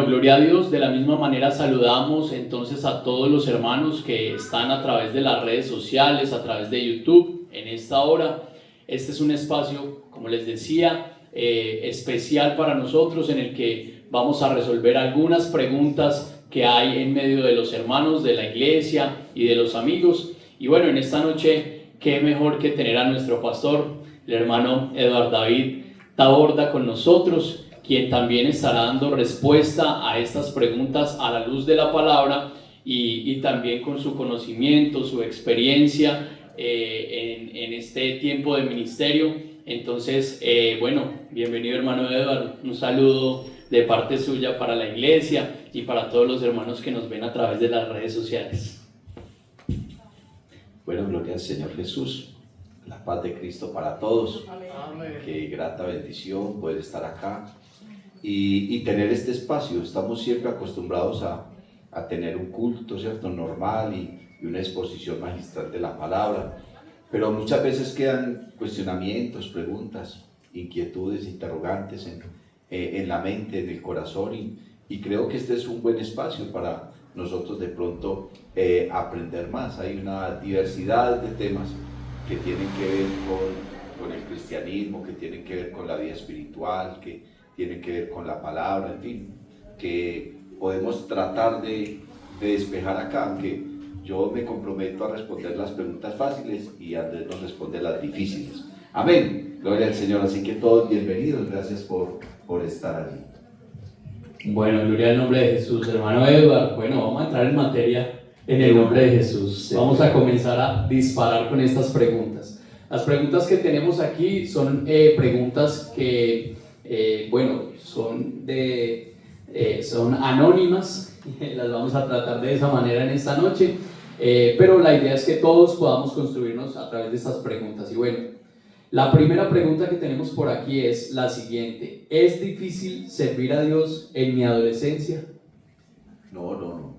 gloria a Dios. De la misma manera saludamos entonces a todos los hermanos que están a través de las redes sociales, a través de YouTube en esta hora. Este es un espacio, como les decía, especial para nosotros, en el que vamos a resolver algunas preguntas que hay en medio de los hermanos de la iglesia y de los amigos. Y bueno, en esta noche, qué mejor que tener a nuestro pastor, el hermano Eduardo David Taborda, con nosotros, quien también estará dando respuesta a estas preguntas a la luz de la palabra y también con su conocimiento, su experiencia en este tiempo de ministerio. Entonces, bueno, bienvenido hermano Eduardo, un saludo de parte suya para la iglesia y para todos los hermanos que nos ven a través de las redes sociales. Bueno, gloria al Señor Jesús, la paz de Cristo para todos. Amén. Qué grata bendición poder estar acá y tener este espacio. Estamos siempre acostumbrados a tener un culto, ¿cierto?, normal y una exposición magistral de la palabra, pero muchas veces quedan cuestionamientos, preguntas, inquietudes, interrogantes en la mente, en el corazón, y creo que este es un buen espacio para nosotros de pronto aprender más. Hay una diversidad de temas que tienen que ver con el cristianismo, que tienen que ver con la vida espiritual, que tienen que ver con la palabra, en fin, que podemos tratar de despejar acá, aunque yo me comprometo a responder las preguntas fáciles y Andrés nos responde las difíciles. Amén, gloria al Señor. Así que todos bienvenidos, gracias por estar allí. Bueno, gloria al nombre de Jesús, hermano Eduardo. Bueno, vamos a entrar en materia en el nombre de Jesús. Vamos a comenzar a disparar con estas preguntas. Las preguntas que tenemos aquí son preguntas que, bueno, son anónimas. Las vamos a tratar de esa manera en esta noche, pero la idea es que todos podamos construirnos a través de estas preguntas. Y bueno, la primera pregunta que tenemos por aquí es la siguiente: ¿es difícil servir a Dios en mi adolescencia? No.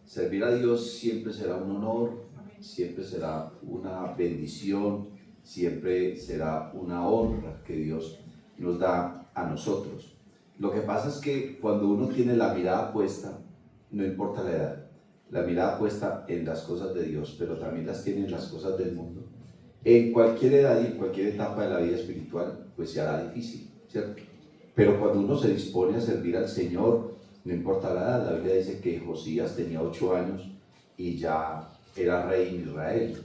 Servir a Dios siempre será un honor, siempre será una bendición, siempre será una honra que Dios nos da a nosotros. Lo que pasa es que cuando uno tiene la mirada puesta, no importa la edad, la mirada puesta en las cosas de Dios, pero también las tiene en las cosas del mundo, en cualquier edad y en cualquier etapa de la vida espiritual, pues se hará difícil, ¿cierto? Pero cuando uno se dispone a servir al Señor, no importa la edad. La Biblia dice que Josías tenía 8 años y ya era rey en Israel.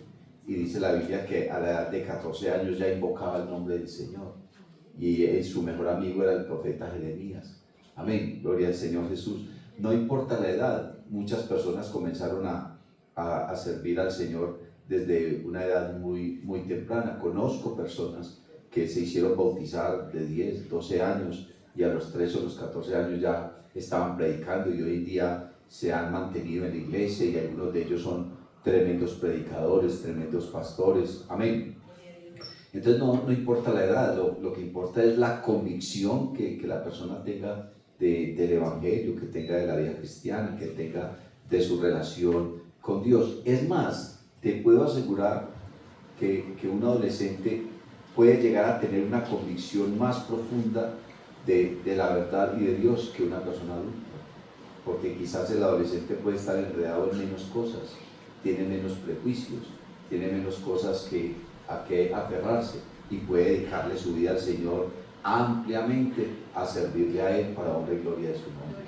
Y dice la Biblia que a la edad de 14 años ya invocaba el nombre del Señor. Y su mejor amigo era el profeta Jeremías. Amén, gloria al Señor Jesús. No importa la edad, muchas personas comenzaron a servir al Señor desde una edad muy temprana. Conozco personas que se hicieron bautizar de 10, 12 años y a los 13 o los 14 años ya estaban predicando, y hoy en día se han mantenido en la iglesia, y algunos de ellos son tremendos predicadores, tremendos pastores. Amén. Entonces no importa la edad, lo que importa es la convicción que la persona tenga del evangelio, que tenga de la vida cristiana, que tenga de su relación con Dios. Es más, te puedo asegurar que un adolescente puede llegar a tener una convicción más profunda de la verdad y de Dios que una persona adulta, porque quizás el adolescente puede estar enredado en menos cosas, tiene menos prejuicios, tiene menos cosas a que aferrarse, y puede dedicarle su vida al Señor ampliamente, a servirle a Él para honra y gloria de su nombre.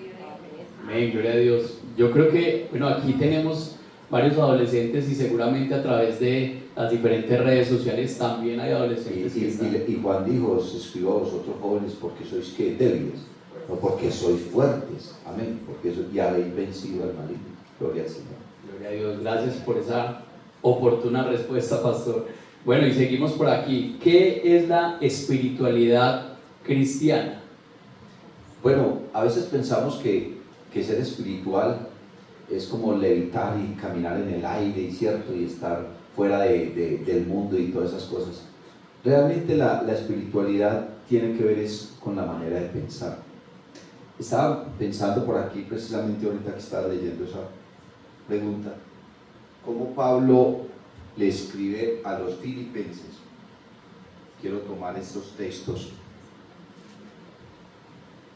Amén, gloria a Dios. Yo creo que, bueno, aquí tenemos varios adolescentes, y seguramente a través de las diferentes redes sociales también hay adolescentes que están. Y Juan dijo: os escribo a vosotros jóvenes porque sois que débiles, no porque sois fuertes. Amén, porque eso ya habéis vencido al maligno. Gloria al Señor. Gloria a Dios, gracias por esa oportuna respuesta, pastor. Bueno, y seguimos por aquí. ¿Qué es la espiritualidad cristiana? Bueno, a veces pensamos que ser espiritual es como levitar y caminar en el aire, y cierto, y estar fuera del mundo y todas esas cosas. Realmente la espiritualidad tiene que ver es con la manera de pensar. Estaba pensando por aquí precisamente ahorita que estaba leyendo esa pregunta, cómo Pablo le escribe a los filipenses. Quiero tomar estos textos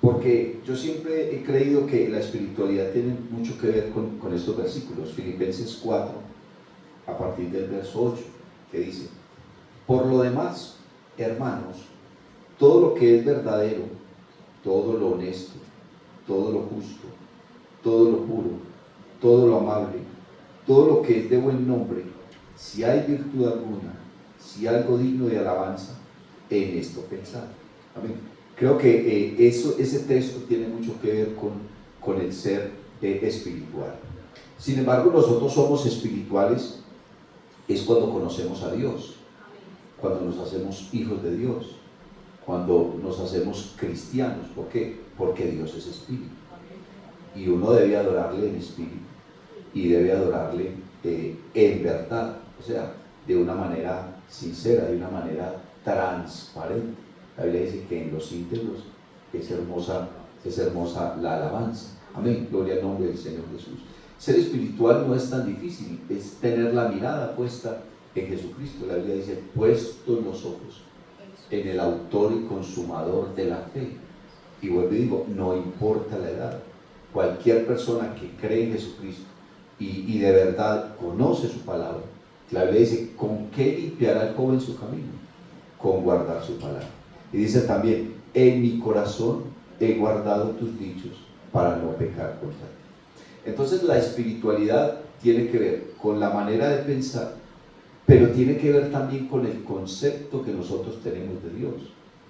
porque yo siempre he creído que la espiritualidad tiene mucho que ver con estos versículos. Filipenses 4, a partir del verso 8, que dice: por lo demás, hermanos, todo lo que es verdadero, todo lo honesto, todo lo justo, todo lo puro, todo lo amable, todo lo que es de buen nombre, si hay virtud alguna, si algo digno de alabanza, en esto pensar. Amén. Creo que ese texto tiene mucho que ver con el ser espiritual. Sin embargo, nosotros somos espirituales es cuando conocemos a Dios, cuando nos hacemos hijos de Dios, cuando nos hacemos cristianos. ¿Por qué? Porque Dios es espíritu y uno debe adorarle en espíritu y debe adorarle en verdad, o sea, de una manera sincera, de una manera transparente. La Biblia dice que en los íntegros es hermosa la alabanza. Amén, gloria al nombre del Señor Jesús. Ser espiritual no es tan difícil, es tener la mirada puesta en Jesucristo. La Biblia dice: puestos los ojos en el autor y consumador de la fe. Y vuelvo y digo, no importa la edad, cualquier persona que cree en Jesucristo y de verdad conoce su palabra, la Biblia dice: ¿con qué limpiará el joven su camino? Con guardar su palabra. Y dice también: en mi corazón he guardado tus dichos para no pecar contra ti. Entonces la espiritualidad tiene que ver con la manera de pensar, pero tiene que ver también con el concepto que nosotros tenemos de Dios,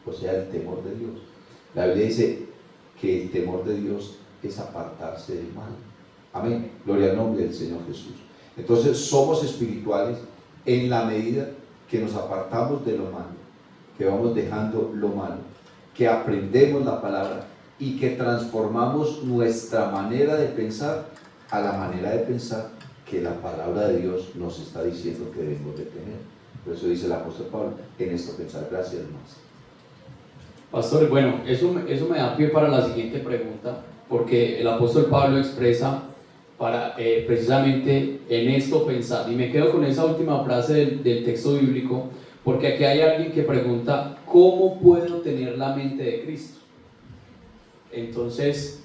o sea, el temor de Dios. La Biblia dice que el temor de Dios es apartarse del mal. Amén, gloria al nombre del Señor Jesús. Entonces somos espirituales en la medida que nos apartamos de lo malo, que vamos dejando lo malo, que aprendemos la palabra y que transformamos nuestra manera de pensar a la manera de pensar que la palabra de Dios nos está diciendo que debemos de tener. Por eso dice el apóstol Pablo: en esto pensar. Gracias, más. Pastor, bueno, eso me da pie para la siguiente pregunta, porque el apóstol Pablo expresa para precisamente en esto pensar, y me quedo con esa última frase del texto bíblico, porque aquí hay alguien que pregunta: ¿cómo puedo tener la mente de Cristo? Entonces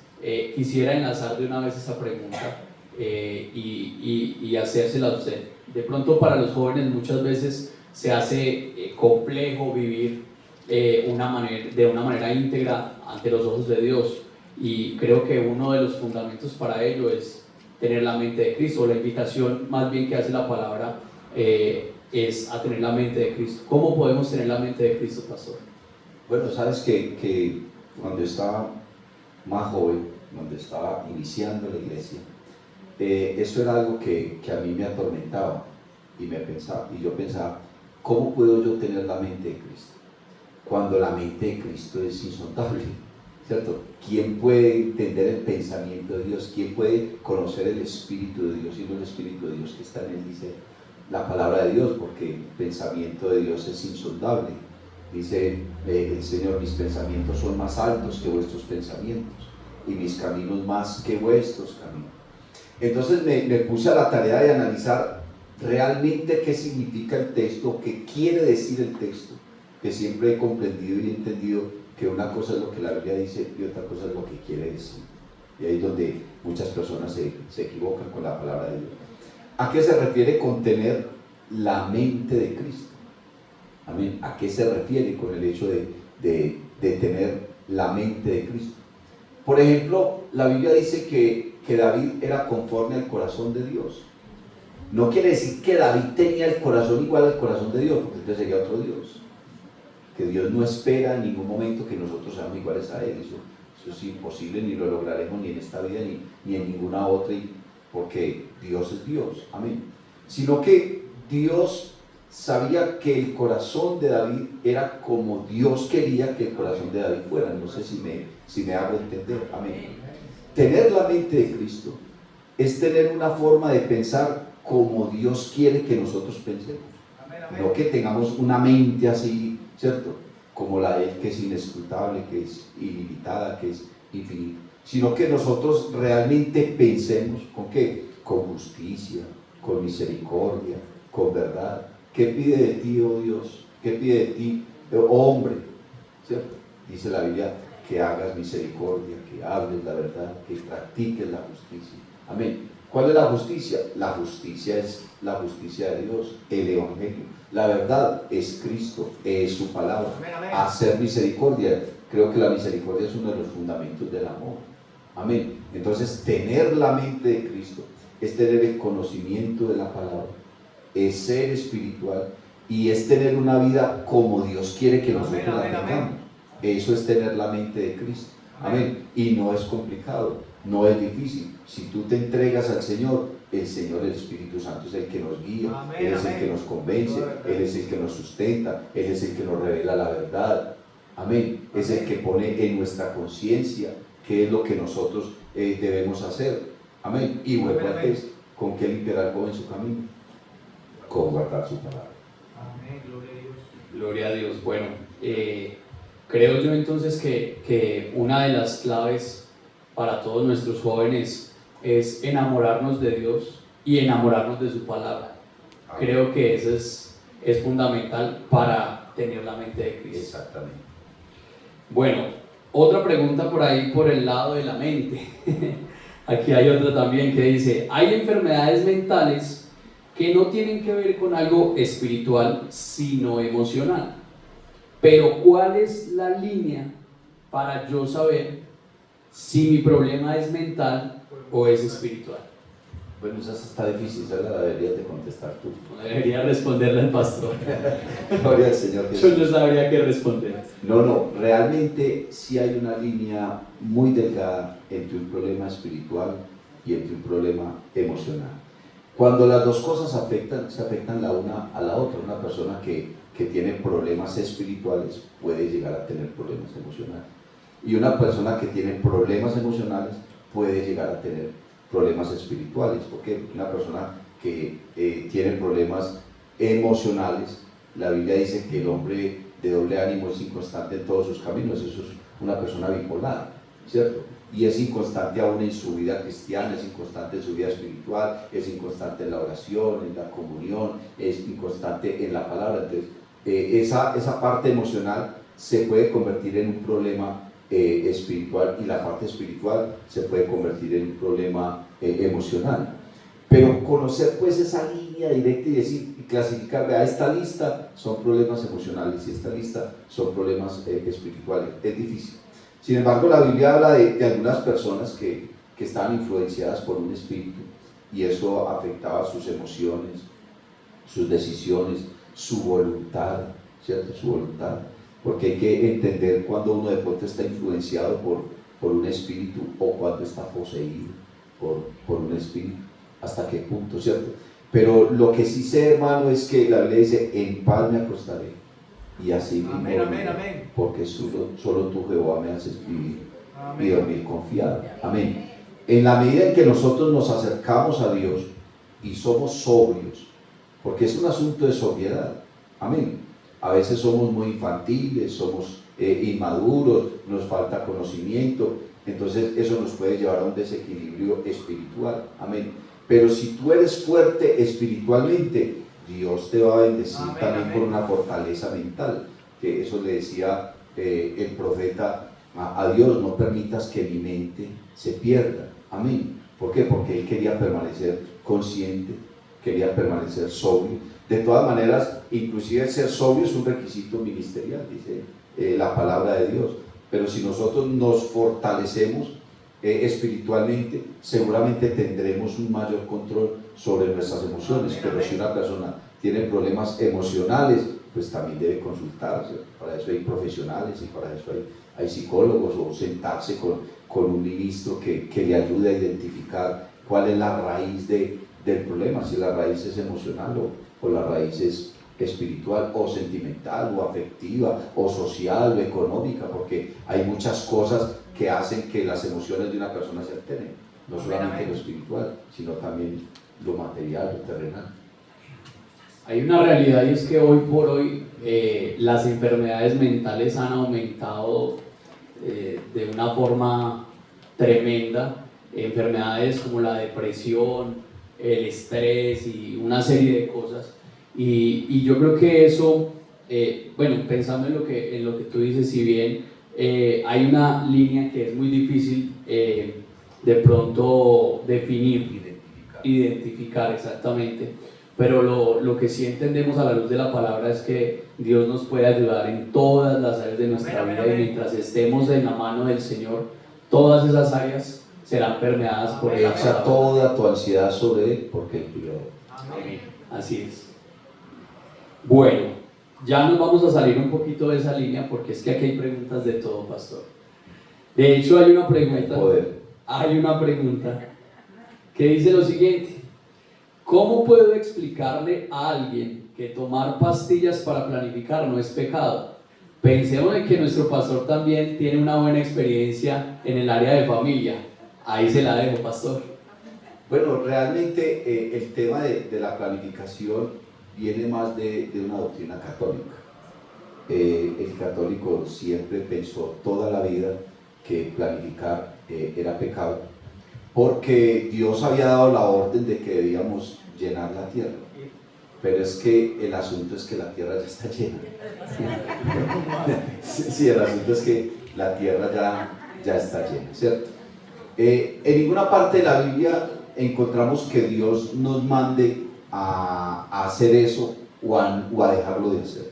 quisiera enlazar de una vez esa pregunta y hacérsela a usted. De pronto para los jóvenes muchas veces se hace complejo vivir de una manera íntegra ante los ojos de Dios, y creo que uno de los fundamentos para ello es tener la mente de Cristo. La invitación más bien que hace la palabra es a tener la mente de Cristo. ¿Cómo podemos tener la mente de Cristo, pastor? Bueno, sabes que cuando estaba más joven, cuando estaba iniciando la iglesia, eso era algo que a mí me atormentaba y yo pensaba: ¿cómo puedo yo tener la mente de Cristo? Cuando la mente de Cristo es insondable, ¿cierto? ¿Quién puede entender el pensamiento de Dios? ¿Quién puede conocer el Espíritu de Dios? Y no el Espíritu de Dios que está en él, dice la palabra de Dios, porque el pensamiento de Dios es insondable. Dice el Señor: mis pensamientos son más altos que vuestros pensamientos y mis caminos más que vuestros caminos. Entonces me puse a la tarea de analizar realmente qué significa el texto, qué quiere decir el texto, que siempre he comprendido y entendido que una cosa es lo que la Biblia dice y otra cosa es lo que quiere decir. Y ahí es donde muchas personas se equivocan con la palabra de Dios. ¿A qué se refiere con tener la mente de Cristo? Amén. ¿A qué se refiere con el hecho de tener la mente de Cristo? Por ejemplo, la Biblia dice que David era conforme al corazón de Dios. No quiere decir que David tenía el corazón igual al corazón de Dios, porque entonces sería otro Dios. Que Dios no espera en ningún momento que nosotros seamos iguales a Él. Eso es imposible, ni lo lograremos ni en esta vida ni en ninguna otra, porque Dios es Dios. Amén. Sino que Dios sabía que el corazón de David era como Dios quería que el corazón de David fuera. No sé si me hago entender. Amén. Tener la mente de Cristo es tener una forma de pensar como Dios quiere que nosotros pensemos. No que tengamos una mente así, ¿cierto? Como la de Él, que es inescrutable, que es ilimitada, que es infinita. Sino que nosotros realmente pensemos, ¿con qué? Con justicia, con misericordia, con verdad. ¿Qué pide de ti, oh Dios? ¿Qué pide de ti, oh hombre? ¿Cierto? Dice la Biblia que hagas misericordia, que hables la verdad, que practiques la justicia. Amén. ¿Cuál es la justicia? La justicia es la justicia de Dios, el Evangelio. La verdad es Cristo, es su palabra. Amén, amén. Hacer misericordia. Creo que la misericordia es uno de los fundamentos del amor. Amén. Entonces, tener la mente de Cristo es tener el conocimiento de la palabra, es ser espiritual y es tener una vida como Dios quiere que nosotros la tengamos. Eso es tener la mente de Cristo. Amén. Y no es complicado, no es difícil. Si tú te entregas al Señor, el Señor, el Espíritu Santo, es el que nos guía, Amén, Él es amén. el que nos convence, Él es el que nos sustenta, Él es el que nos revela la verdad. Amén. Es el que pone en nuestra conciencia qué es lo que nosotros debemos hacer. Amén. Y vuelvo al texto. ¿Con qué limpiará el joven su camino? Con guardar su palabra. Amén, gloria a Dios. Gloria a Dios. Bueno, creo yo entonces que una de las claves para todos nuestros jóvenes es enamorarnos de Dios y enamorarnos de su palabra. Creo que eso es fundamental para tener la mente de Cristo. Exactamente. Bueno, otra pregunta por ahí por el lado de la mente. Aquí hay otra también que dice, hay enfermedades mentales que no tienen que ver con algo espiritual, sino emocional. Pero ¿cuál es la línea para yo saber si mi problema es mental o es espiritual? Bueno, esa está difícil, esa la deberías de contestar tú. No debería responderle al pastor. Gloria al Señor Yo Jesús. no sabría qué responder. No, realmente sí hay una línea muy delgada entre un problema espiritual y entre un problema emocional. Cuando las dos cosas se afectan la una a la otra. Una persona que tiene problemas espirituales puede llegar a tener problemas emocionales. Y una persona que tiene problemas emocionales puede llegar a tener problemas espirituales. Porque una persona que tiene problemas emocionales, la Biblia dice que el hombre de doble ánimo es inconstante en todos sus caminos. Eso es una persona bipolar, ¿cierto? Y es inconstante aún en su vida cristiana, es inconstante en su vida espiritual, es inconstante en la oración, en la comunión, es inconstante en la palabra. Entonces, esa parte emocional se puede convertir en un problema espiritual, y la parte espiritual se puede convertir en un problema emocional. Pero conocer pues esa línea directa y decir, y clasificar, vea, esta lista son problemas emocionales y esta lista son problemas espirituales, es difícil. Sin embargo, la Biblia habla de algunas personas que estaban influenciadas por un espíritu y eso afectaba sus emociones, sus decisiones, su voluntad, ¿cierto? Su voluntad. Porque hay que entender cuando uno de pronto está influenciado por un espíritu o cuando está poseído por un espíritu. ¿Hasta qué punto, cierto? Pero lo que sí sé, hermano, es que la Biblia dice, en paz me acostaré y así Amén, amén, amén. porque solo tú, Jehová, me haces vivir y Amén. dormir confiado. Amén. En la medida en que nosotros nos acercamos a Dios y somos sobrios, porque es un asunto de sobriedad. Amén. A veces somos muy infantiles, somos inmaduros, nos falta conocimiento, entonces eso nos puede llevar a un desequilibrio espiritual. Amén. Pero si tú eres fuerte espiritualmente, Dios te va a bendecir Amén, también amén. con una fortaleza mental, que eso le decía el profeta a Dios, no permitas que mi mente se pierda. Amén. ¿Por qué? Porque él quería permanecer consciente, quería permanecer sobrio. De todas maneras, inclusive ser sobrio es un requisito ministerial, dice la palabra de Dios. Pero si nosotros nos fortalecemos espiritualmente, seguramente tendremos un mayor control sobre nuestras emociones. Amén, Pero amén. si una persona tiene problemas emocionales, pues también debe consultarse. Para eso hay profesionales y para eso hay psicólogos, o sentarse con un ministro que le ayude a identificar cuál es la raíz del problema, si la raíz es emocional o la raíz es espiritual o sentimental o afectiva o social o económica, porque hay muchas cosas que hacen que las emociones de una persona se alteren, no Amén, solamente amén. lo espiritual, sino también lo material, lo terrenal. Hay una realidad y es que hoy por hoy las enfermedades mentales han aumentado de una forma tremenda. Enfermedades como la depresión, el estrés y una serie de cosas. Y yo creo que eso, bueno, pensando en lo que tú dices, si bien hay una línea que es muy difícil de pronto definir, identificar exactamente, pero lo que sí entendemos a la luz de la palabra es que Dios nos puede ayudar en todas las áreas de nuestra vida, y mientras estemos en la mano del Señor, todas esas áreas serán permeadas por Él. Echa toda tu ansiedad sobre Él, porque Él cuida de él. Amén. Así es. Bueno, ya nos vamos a salir un poquito de esa línea, porque es que aquí hay preguntas de todo, pastor. De hecho, hay una pregunta que dice lo siguiente: ¿cómo puedo explicarle a alguien que tomar pastillas para planificar no es pecado? Pensemos en que nuestro pastor también tiene una buena experiencia en el área de familia. Ahí se la dejo, pastor. Bueno, realmente el tema de la planificación viene más de una doctrina católica. El católico siempre pensó toda la vida que planificar era pecado, porque Dios había dado la orden de que debíamos llenar la tierra, pero es que el asunto es que la tierra ya está llena. Sí, el asunto es que la tierra ya está llena, ¿cierto? En ninguna parte de la Biblia encontramos que Dios nos mande a hacer eso o a dejarlo de hacer,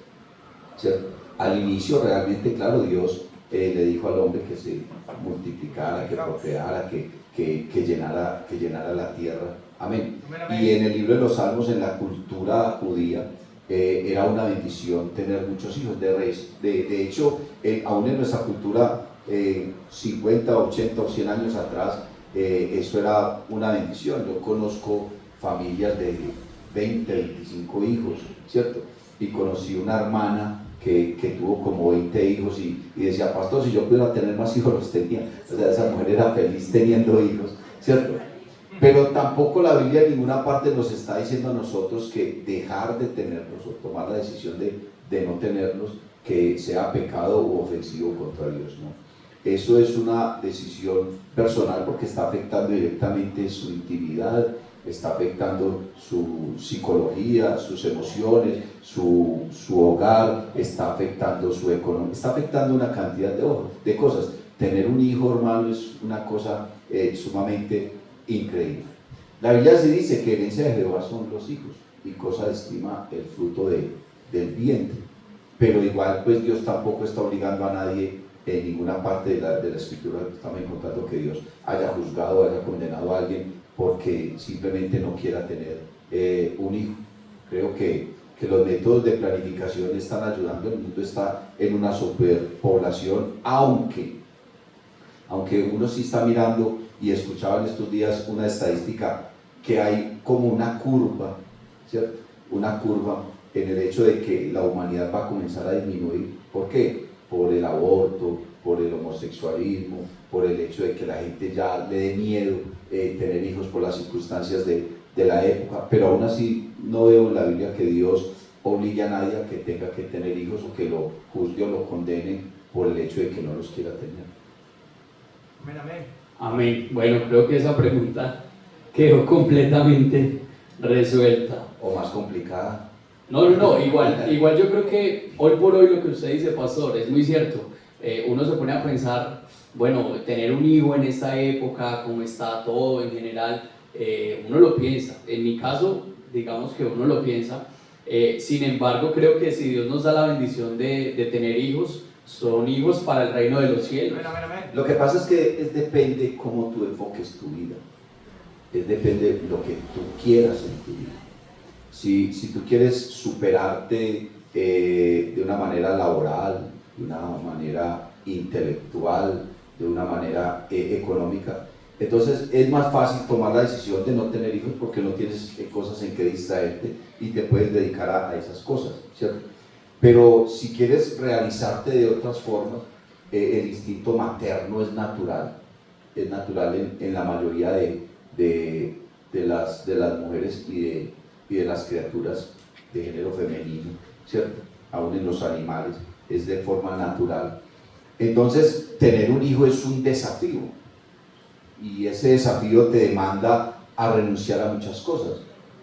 ¿cierto? Al inicio realmente, claro, Dios le dijo al hombre que se multiplicara, que procreara, que llenara la tierra. Amén. Y en el libro de los Salmos, en la cultura judía, era una bendición tener muchos hijos. De hecho, aún en nuestra cultura, 50, 80 o 100 años atrás, eso era una bendición. Yo conozco familias de 20, 25 hijos, ¿cierto? Y conocí una hermana que tuvo como 20 hijos y decía: pastor, si yo pudiera tener más hijos, los tenía. O sea, esa mujer era feliz teniendo hijos, ¿cierto? Pero tampoco la Biblia en ninguna parte nos está diciendo a nosotros que dejar de tenerlos o tomar la decisión de no tenerlos, que sea pecado u ofensivo contra Dios, ¿no? Eso es una decisión personal, porque está afectando directamente su intimidad, está afectando su psicología, sus emociones, su hogar, está afectando su economía, está afectando una cantidad de cosas. Tener un hijo, hermano, es una cosa sumamente increíble. La Biblia se dice que herencia de Jehová son los hijos, y cosa de estima el fruto del vientre. Pero igual, pues Dios tampoco está obligando a nadie en ninguna parte de la escritura. Estamos encontrando que Dios haya juzgado, haya condenado a alguien porque simplemente no quiera tener un hijo. Creo que los métodos de planificación están ayudando. El mundo está en una superpoblación, aunque uno sí está mirando, y escuchaba en estos días una estadística, que hay como una curva, ¿cierto? Una curva en el hecho de que la humanidad va a comenzar a disminuir. ¿Por qué? Por el aborto, por el homosexualismo, por el hecho de que la gente ya le dé miedo tener hijos por las circunstancias de la época. Pero aún así no veo en la Biblia que Dios obligue a nadie a que tenga que tener hijos, o que lo juzgue o lo condene por el hecho de que no los quiera tener. Amén, amén. Amén. Bueno, creo que esa pregunta quedó completamente resuelta. O más complicada. No, igual yo creo que hoy por hoy lo que usted dice, pastor, es muy cierto. Uno se pone a pensar, bueno, tener un hijo en esta época, cómo está todo en general, uno lo piensa. En mi caso, digamos que uno lo piensa. Sin embargo, creo que si Dios nos da la bendición de tener hijos, son hijos para el reino de los cielos. Amén, amén, amén. Lo que pasa es que depende cómo tú enfoques tu vida. Depende de lo que tú quieras en tu vida. Si tú quieres superarte de una manera laboral, de una manera intelectual, de una manera económica, entonces es más fácil tomar la decisión de no tener hijos, porque no tienes cosas en que distraerte y te puedes dedicar a esas cosas, ¿cierto? Pero si quieres realizarte de otras formas, el instinto materno es natural en la mayoría de las mujeres y de las criaturas de género femenino, ¿cierto? Aún en los animales es de forma natural. Entonces, tener un hijo es un desafío, y ese desafío te demanda a renunciar a muchas cosas.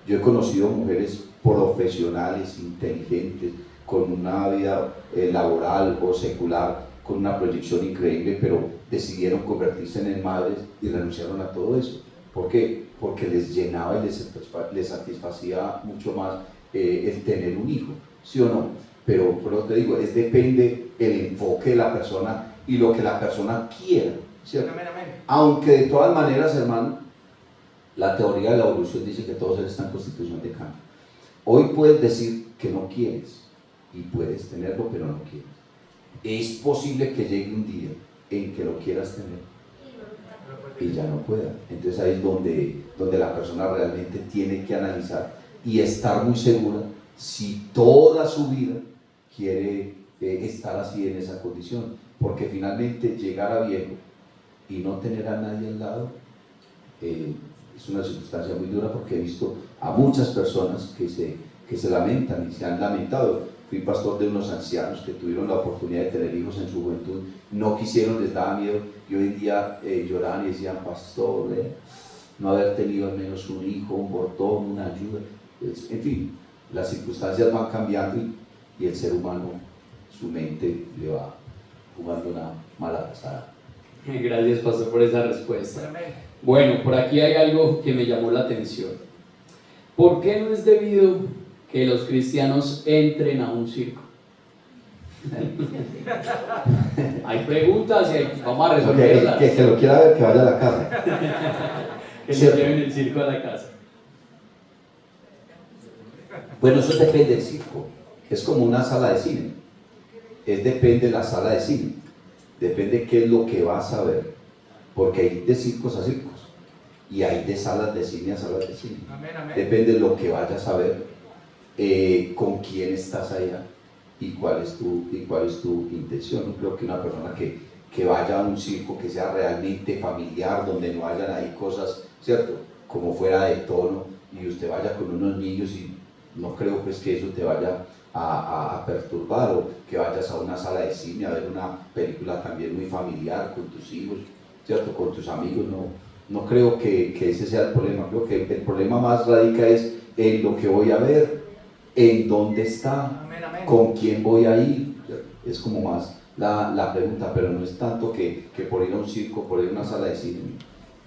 Yo he conocido mujeres profesionales, inteligentes, con una vida laboral o secular, con una proyección increíble, pero decidieron convertirse en madres y renunciaron a todo eso. ¿Por qué? Porque les llenaba y les satisfacía mucho más el tener un hijo, ¿sí o no? Pero te digo, depende el enfoque de la persona y lo que la persona quiera, ¿cierto? Amén, amén. Aunque de todas maneras, hermano, la teoría de la evolución dice que todos están en constitución de cambio. Hoy puedes decir que no quieres y puedes tenerlo, pero no quieres. Es posible que llegue un día en que lo quieras tener y ya no pueda. Entonces ahí es donde la persona realmente tiene que analizar y estar muy segura si toda su vida quiere estar así en esa condición, porque finalmente llegar a viejo y no tener a nadie al lado es una circunstancia muy dura, porque he visto a muchas personas que se lamentan y se han lamentado. Fui pastor de unos ancianos que tuvieron la oportunidad de tener hijos en su juventud, no quisieron, les daba miedo, y hoy en día lloraban y decían: pastor, no haber tenido al menos un hijo, un bordón, una ayuda. En fin, las circunstancias van cambiando y el ser humano, su mente le va jugando una mala pasada. Gracias, pastor, por esa respuesta. Amén. Bueno, por aquí hay algo que me llamó la atención. ¿Por qué no es debido que los cristianos entren a un circo? Hay preguntas y vamos a resolverlas. Que lo quiera ver, que vaya a la casa. Que se lleven el circo a la casa. Bueno, eso depende del circo. Es como una sala de cine. Depende de la sala de cine. Depende qué es lo que vas a ver. Porque hay de circos a circos. Y hay de salas de cine a salas de cine. Amén, amén. Depende de lo que vayas a ver, con quién estás allá y cuál es tu intención. No creo que una persona que vaya a un circo que sea realmente familiar, donde no hayan ahí cosas, ¿cierto?, como fuera de tono, y usted vaya con unos niños, y no creo pues que eso te vaya a perturbar, o que vayas a una sala de cine a ver una película también muy familiar con tus hijos, ¿cierto?, con tus amigos. No creo que ese sea el problema. Creo que el problema más radica es en lo que voy a ver, en dónde está, Amén, amén. con quién voy a ir. Es como más la pregunta, pero no es tanto que por ir a un circo, por ir a una sala de cine.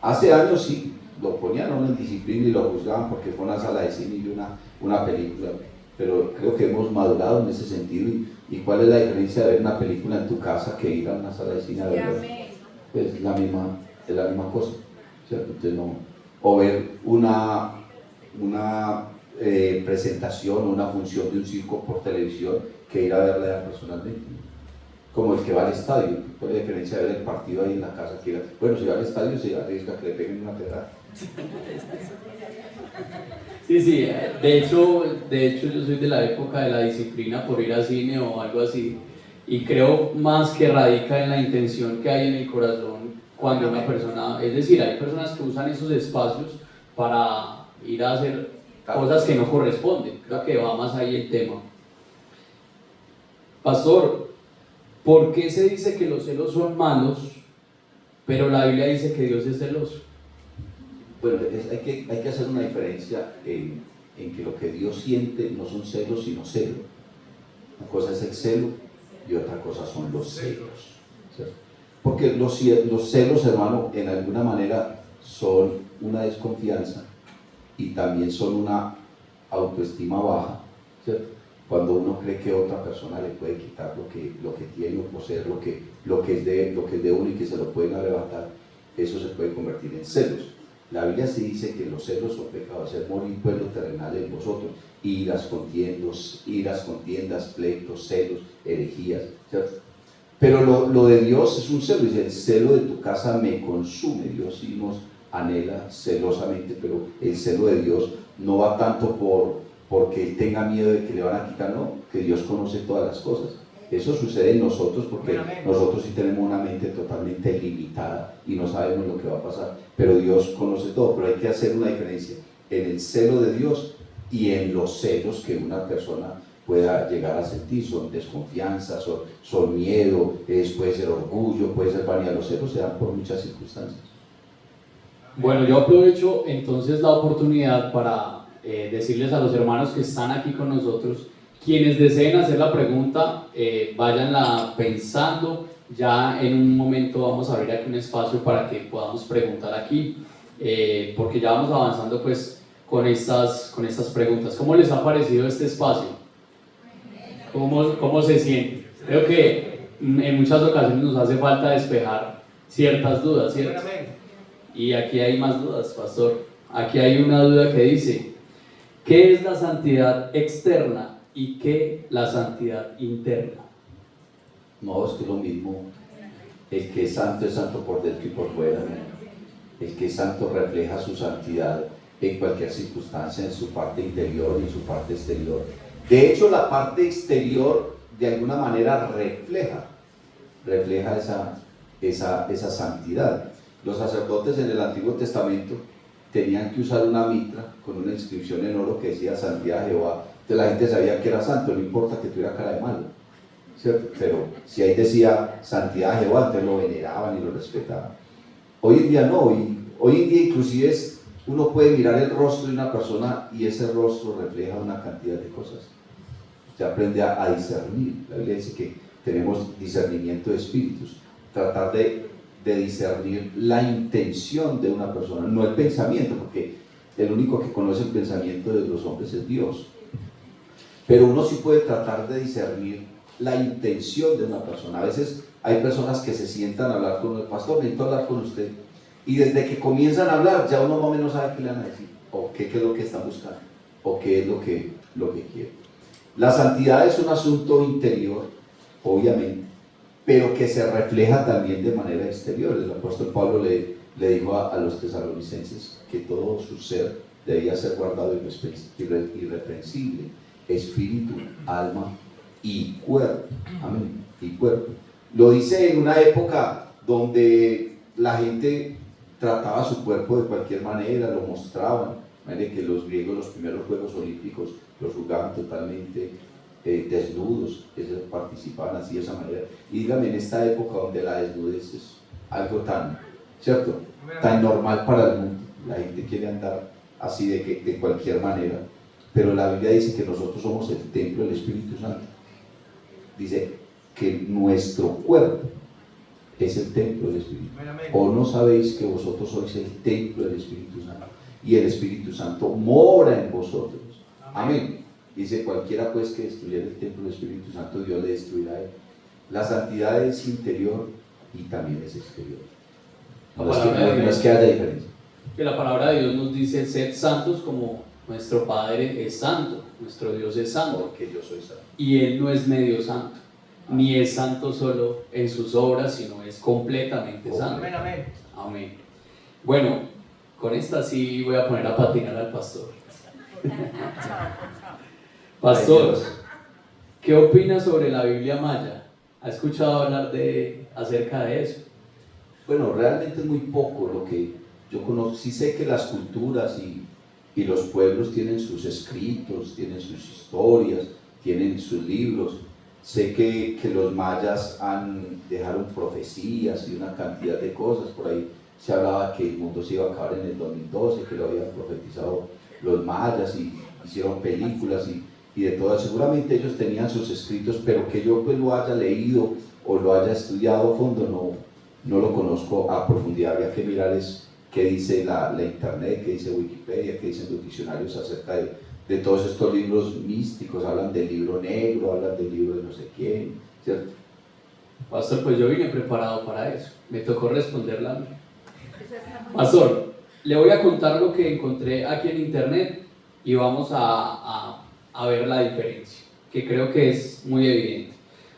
Hace años sí, lo ponían en disciplina y lo juzgaban porque fue una sala de cine y una película, pero creo que hemos madurado en ese sentido. ¿Y cuál es la diferencia de ver una película en tu casa que ir a una sala de cine a verla? Pues es la misma cosa, ¿cierto? Entonces, no, o ver una presentación o una función de un circo por televisión que ir a verla personalmente, como el que va al estadio. ¿Cuál es la diferencia de ver el partido ahí en la casa? Bueno, si va al estadio se arriesga que le peguen una pedrada. Sí, de hecho yo soy de la época de la disciplina por ir al cine o algo así, y creo más que radica en la intención que hay en el corazón cuando una persona, es decir, hay personas que usan esos espacios para ir a hacer cosas que no corresponden. Creo que va más ahí el tema. Pastor, ¿por qué se dice que los celos son malos, pero la Biblia dice que Dios es celoso? Bueno, hay que hacer una diferencia en que lo que Dios siente no son celos, sino celo. Una cosa es el celo y otra cosa son los celos, ¿cierto? Porque los celos, hermano, en alguna manera son una desconfianza y también son una autoestima baja, ¿cierto? Cuando uno cree que otra persona le puede quitar lo que tiene o poseer, lo que es de uno, y que se lo pueden arrebatar, eso se puede convertir en celos. La Biblia sí dice que los celos son pecados, hacer morir pueblo terrenal en vosotros, iras, contiendas, pleitos, celos, herejías, ¿cierto? Pero lo de Dios es un celo, dice: el celo de tu casa me consume. Dios sí nos anhela celosamente, pero el celo de Dios no va tanto porque Él tenga miedo de que le van a quitar, no, que Dios conoce todas las cosas. Eso sucede en nosotros porque nosotros sí tenemos una mente totalmente limitada y no sabemos lo que va a pasar, pero Dios conoce todo. Pero hay que hacer una diferencia en el celo de Dios y en los celos que una persona pueda llegar a sentir. Son desconfianza, son miedo, puede ser orgullo, puede ser vanidad. Los celos se dan por muchas circunstancias. Bueno, yo aprovecho entonces la oportunidad para decirles a los hermanos que están aquí con nosotros, quienes deseen hacer la pregunta, váyanla pensando Ya en un momento vamos a abrir aquí un espacio para que podamos preguntar aquí, porque ya vamos avanzando pues con estas preguntas. ¿Cómo les ha parecido este espacio? ¿Cómo se siente? Creo que en muchas ocasiones nos hace falta despejar ciertas dudas, ¿cierto? Y aquí hay más dudas, pastor. Aquí hay una duda que dice: ¿qué es la santidad externa y qué la santidad interna? No, es que es lo mismo. El que es santo por dentro y por fuera. El que es santo refleja su santidad en cualquier circunstancia, en su parte interior y en su parte exterior. De hecho, la parte exterior de alguna manera refleja esa santidad. Los sacerdotes en el Antiguo Testamento tenían que usar una mitra con una inscripción en oro que decía santidad de Jehová. Entonces la gente sabía que era santo, no importa que tuviera cara de malo, ¿cierto? Pero si ahí decía santidad de Jehová, entonces lo veneraban y lo respetaban. Hoy en día no, hoy en día inclusive uno puede mirar el rostro de una persona y ese rostro refleja una cantidad de cosas. Usted aprende a discernir. La Biblia dice que tenemos discernimiento de espíritus, tratar de discernir la intención de una persona, no el pensamiento, porque el único que conoce el pensamiento de los hombres es Dios. Pero uno sí puede tratar de discernir la intención de una persona. A veces hay personas que se sientan a hablar con el pastor, necesito hablar con usted, y desde que comienzan a hablar ya uno más o menos sabe qué le van a decir, o qué es lo que están buscando, o qué es lo que quieren. La santidad es un asunto interior, obviamente, pero que se refleja también de manera exterior. El apóstol Pablo le dijo a los tesalonicenses que todo su ser debía ser guardado irreprensible, espíritu, alma y cuerpo. Amén. Y cuerpo. Lo dice en una época donde la gente trataba su cuerpo de cualquier manera, lo mostraban. Miren que los griegos, los primeros Juegos Olímpicos, los jugaban totalmente desnudos, ellos participaban así de esa manera. Y dígame, en esta época donde la desnudez es algo tan, ¿cierto?, tan normal para el mundo, la gente quiere andar así de cualquier manera, pero la Biblia dice que nosotros somos el templo del Espíritu Santo. Dice que nuestro cuerpo es el templo del Espíritu. ¿O no sabéis que vosotros sois el templo del Espíritu Santo? Y el Espíritu Santo mora en vosotros. Amén. Dice, cualquiera pues que destruyera el templo del Espíritu Santo, Dios le destruirá a él. La santidad es interior y también es exterior. No es que haya diferencia. Que la palabra de Dios nos dice: sed santos como nuestro Padre es santo, nuestro Dios es santo. Porque yo soy santo. Y Él no es medio santo, ni es santo solo en sus obras, sino es completamente santo. Amén, amén. Amén. Bueno, con esta sí voy a poner a patinar al pastor. Pastor, ¿qué opina sobre la Biblia maya? ¿Ha escuchado hablar acerca de eso? Bueno, realmente es muy poco lo que yo conozco. Sí sé que las culturas y los pueblos tienen sus escritos, tienen sus historias, tienen sus libros. Sé que los mayas dejaron profecías y una cantidad de cosas. Por ahí se hablaba que el mundo se iba a acabar en el 2012, que lo habían profetizado los mayas y hicieron películas y de todo. Seguramente ellos tenían sus escritos, pero que yo pues lo haya leído o lo haya estudiado a fondo, no lo conozco a profundidad. Habría que mirar qué dice la internet, qué dice Wikipedia, qué dicen los diccionarios acerca de todos estos libros místicos. Hablan del libro negro, hablan del libro de no sé quién, ¿cierto? Pastor, pues yo vine preparado para eso, me tocó responderla a mí. Pastor, le voy a contar lo que encontré aquí en internet y vamos a ver la diferencia, que creo que es muy evidente.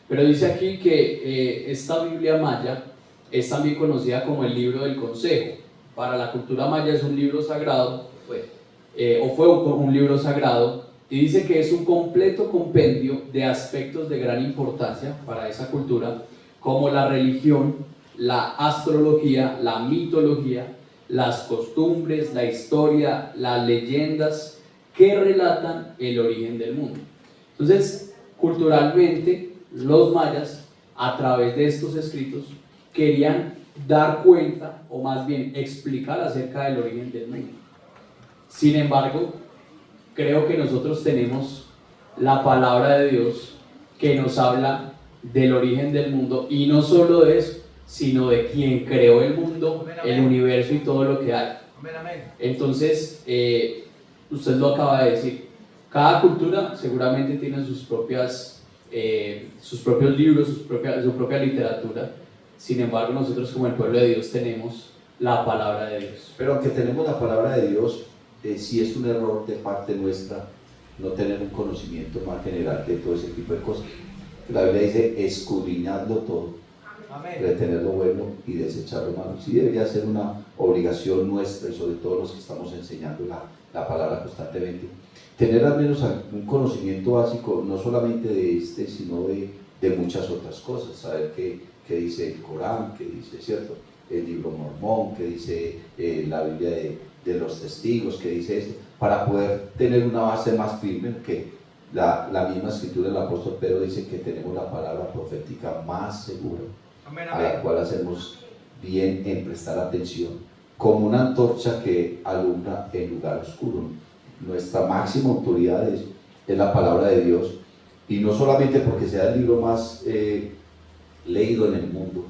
Pero dice aquí que esta Biblia maya es también conocida como el libro del consejo. Para la cultura maya es un libro sagrado, fue un libro sagrado, y dice que es un completo compendio de aspectos de gran importancia para esa cultura, como la religión, la astrología, la mitología, las costumbres, la historia, las leyendas que relatan el origen del mundo. Entonces, culturalmente, los mayas, a través de estos escritos, querían dar cuenta, o más bien explicar acerca del origen del mundo. Sin embargo, creo que nosotros tenemos la palabra de Dios que nos habla del origen del mundo, y no solo de eso, sino de quien creó el mundo, Amén, el amén. universo y todo lo que hay. Amén, amén. Entonces, usted lo acaba de decir, cada cultura seguramente tiene sus propios libros, su propia literatura. Sin embargo, nosotros como el pueblo de Dios tenemos la palabra de Dios. Pero aunque tenemos la palabra de Dios, sí es un error de parte nuestra no tener un conocimiento más general de todo ese tipo de cosas. La Biblia dice, escudriñadlo todo, Amén. retener lo bueno y desechar lo malo. Sí debería ser una obligación nuestra y sobre todo los que estamos enseñando la palabra constantemente. Tener al menos un conocimiento básico, no solamente de este, sino de muchas otras cosas. Saber qué dice el Corán, qué dice, ¿cierto?, el libro mormón, qué dice la Biblia de los testigos, qué dice esto, para poder tener una base más firme, que la misma escritura del apóstol Pedro dice que tenemos la palabra profética más segura, Amén, a la amén. cual hacemos bien en prestar atención, como una antorcha que alumbra en lugar oscuro. Nuestra máxima autoridad es la palabra de Dios, y no solamente porque sea el libro más leído en el mundo,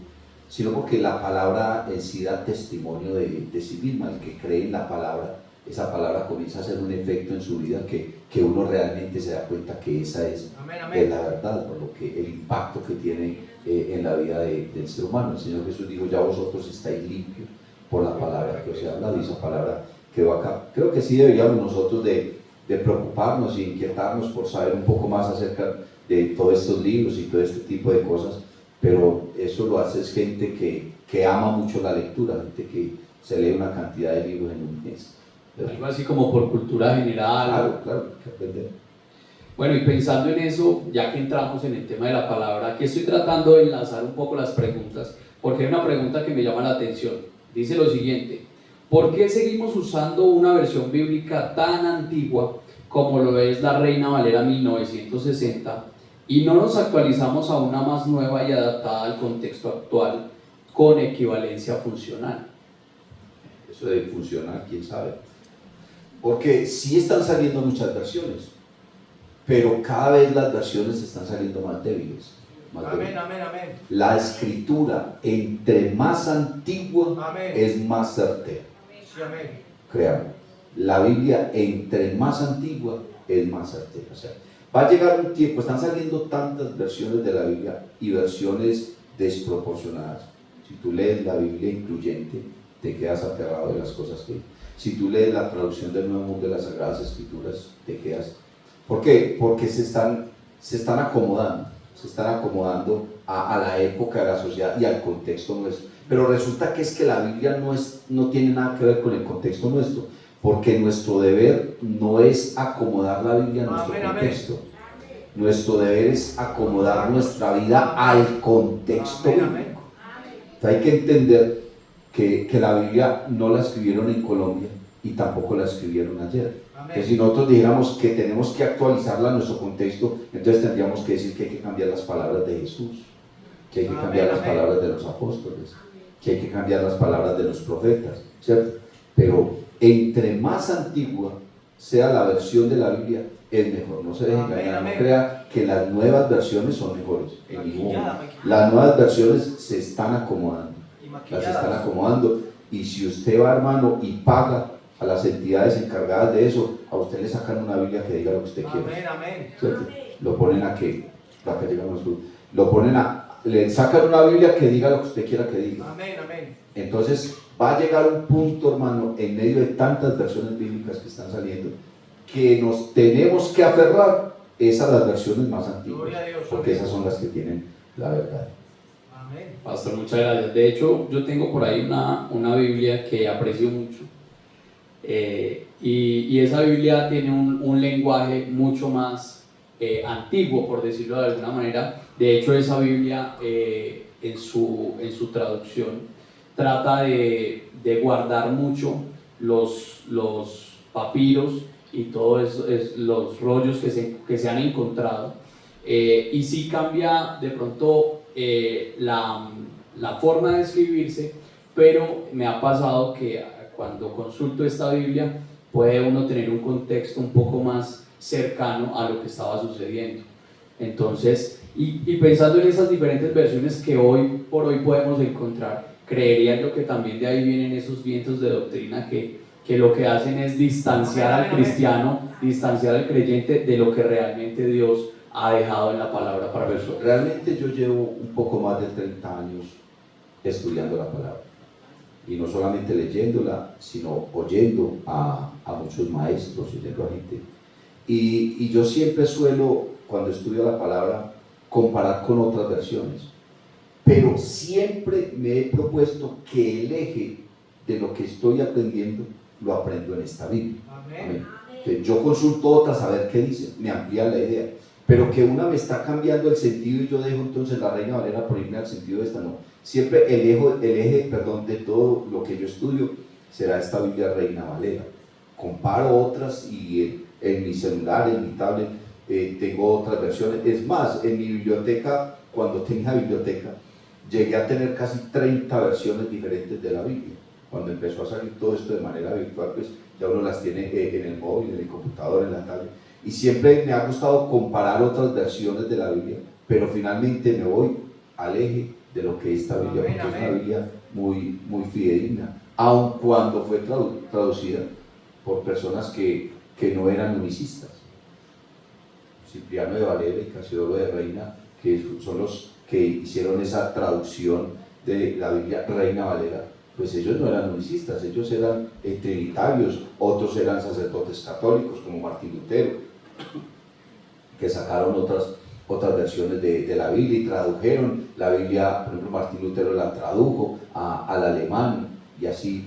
sino porque la palabra en sí da testimonio de sí misma. El que cree en la palabra, esa palabra comienza a hacer un efecto en su vida que uno realmente se da cuenta que esa es, Amén, amén. la verdad, por lo que el impacto que tiene en la vida del ser humano. El Señor Jesús dijo, ya vosotros estáis limpios por la palabra que os he hablado, y esa palabra quedó acá. Creo que sí deberíamos nosotros de preocuparnos e inquietarnos por saber un poco más acerca de todos estos libros y todo este tipo de cosas, pero eso lo hace es gente que ama mucho la lectura, gente que se lee una cantidad de libros en un mes. Algo así como por cultura general. Claro, hay que aprender. Bueno, y pensando en eso, ya que entramos en el tema de la palabra, aquí estoy tratando de enlazar un poco las preguntas, porque hay una pregunta que me llama la atención. Dice lo siguiente: ¿por qué seguimos usando una versión bíblica tan antigua como lo es la Reina Valera 1960 y no nos actualizamos a una más nueva y adaptada al contexto actual con equivalencia funcional? Eso de funcionar, quién sabe. Porque sí están saliendo muchas versiones, pero cada vez las versiones están saliendo más débiles. Amén, amén, amén. La escritura, entre más antigua, Amén. es más certera. Sí, amén. Créanme, la Biblia, entre más antigua, es más certera. O sea, va a llegar un tiempo, están saliendo tantas versiones de la Biblia y versiones desproporcionadas. Si tú lees la Biblia incluyente, te quedas aterrado de las cosas que... Si tú lees la traducción del Nuevo Mundo de las Sagradas Escrituras, te quedas... ¿Por qué? Porque se están acomodando a la época de la sociedad y al contexto nuestro. Pero resulta que es que la Biblia no tiene nada que ver con el contexto nuestro, porque nuestro deber no es acomodar la Biblia a nuestro Amén, amén. contexto. Nuestro deber es acomodar nuestra vida al contexto Amén, amén. bíblico. Hay que entender que la Biblia no la escribieron en Colombia y tampoco la escribieron ayer. Amén. Que si nosotros dijéramos que tenemos que actualizarla a nuestro contexto, entonces tendríamos que decir que hay que cambiar las palabras de Jesús, que hay que Amén, cambiar las amén. palabras de los apóstoles, que hay que cambiar las palabras de los profetas, ¿cierto? Pero entre más antigua sea la versión de la Biblia, es mejor. No se deje Amén, engañar, no amén. crea que las nuevas versiones son mejores. En ningún Maquillada, momento. maquillada. Las nuevas versiones se están acomodando. Y Las están maquilladas. acomodando, y si usted va, hermano, y paga a las entidades encargadas de eso, a usted le sacan una Biblia que diga lo que usted quiere, Amén, amén. ¿cierto? Lo ponen le sacan una Biblia que diga lo que usted quiera que diga. Amén, amén. Entonces va a llegar un punto, hermano, en medio de tantas versiones bíblicas que están saliendo, que nos tenemos que aferrar es a las versiones más antiguas, Gloria a Dios, porque amén. esas son las que tienen la verdad. Amén. Pastor, muchas gracias. De hecho, yo tengo por ahí una Biblia que aprecio mucho. Y esa Biblia tiene un lenguaje mucho más antiguo, por decirlo de alguna manera. De hecho, esa Biblia en su traducción trata de guardar mucho los papiros y todos los rollos que se han encontrado. Y sí cambia de pronto la forma de escribirse, pero me ha pasado que cuando consulto esta Biblia puede uno tener un contexto un poco más cercano a lo que estaba sucediendo. Entonces, Y pensando en esas diferentes versiones que hoy por hoy podemos encontrar, creería yo que también de ahí vienen esos vientos de doctrina que lo que hacen es distanciar al cristiano, distanciar al creyente de lo que realmente Dios ha dejado en la palabra para nosotros. Realmente yo llevo un poco más de 30 años estudiando la palabra. Y no solamente leyéndola, sino oyendo a muchos maestros, oyendo a gente. Y yo siempre suelo, cuando estudio la palabra, comparar con otras versiones. Pero siempre me he propuesto que el eje de lo que estoy aprendiendo, lo aprendo en esta Biblia. Amén. Entonces, yo consulto otras a ver qué dicen, me amplían la idea. Pero que una me está cambiando el sentido y yo dejo entonces la Reina Valera por irme al sentido de esta, no. Siempre el eje de todo lo que yo estudio será esta Biblia Reina Valera. Comparo otras y en mi celular, en mi tablet, tengo otras versiones. Es más, en mi biblioteca, cuando tenía biblioteca, llegué a tener casi 30 versiones diferentes de la Biblia. Cuando empezó a salir todo esto de manera virtual, pues ya uno las tiene en el móvil, en el computador, en la tablet. Y siempre me ha gustado comparar otras versiones de la Biblia, pero finalmente me voy al eje de lo que es esta Biblia, porque es una Biblia muy fidedigna, aun cuando fue traducida por personas que no eran unicistas. Cipriano de Valera y Casiodoro de Reina, que son los que hicieron esa traducción de la Biblia Reina Valera, pues ellos no eran unicistas, ellos eran trinitarios, otros eran sacerdotes católicos como Martín Lutero, que sacaron otras versiones de la Biblia y tradujeron la Biblia. Por ejemplo, Martín Lutero la tradujo al alemán y así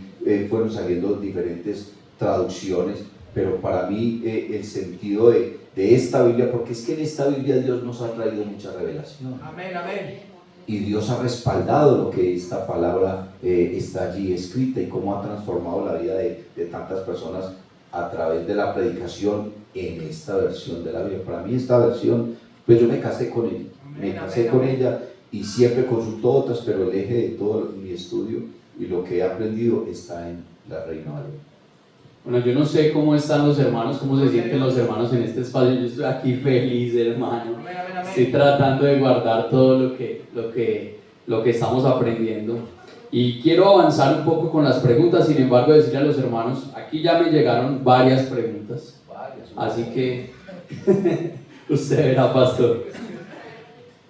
fueron saliendo diferentes traducciones, pero para mí el sentido de esta Biblia, porque es que en esta Biblia Dios nos ha traído mucha revelación. Amén, amén. Y Dios ha respaldado lo que esta palabra está allí escrita y cómo ha transformado la vida de tantas personas a través de la predicación en esta versión de la Biblia. Para mí esta versión, pues yo me casé con ella, ella y siempre consulto otras, pero el eje de todo mi estudio y lo que he aprendido está en la Reina Valera. Bueno, yo no sé cómo están los hermanos, cómo se sienten los hermanos en este espacio. Yo estoy aquí feliz, hermano. Amén, amén, amén. Estoy tratando de guardar todo lo que estamos aprendiendo. Y quiero avanzar un poco con las preguntas, sin embargo, decirle a los hermanos, aquí ya me llegaron varias preguntas. Así que usted verá, pastor.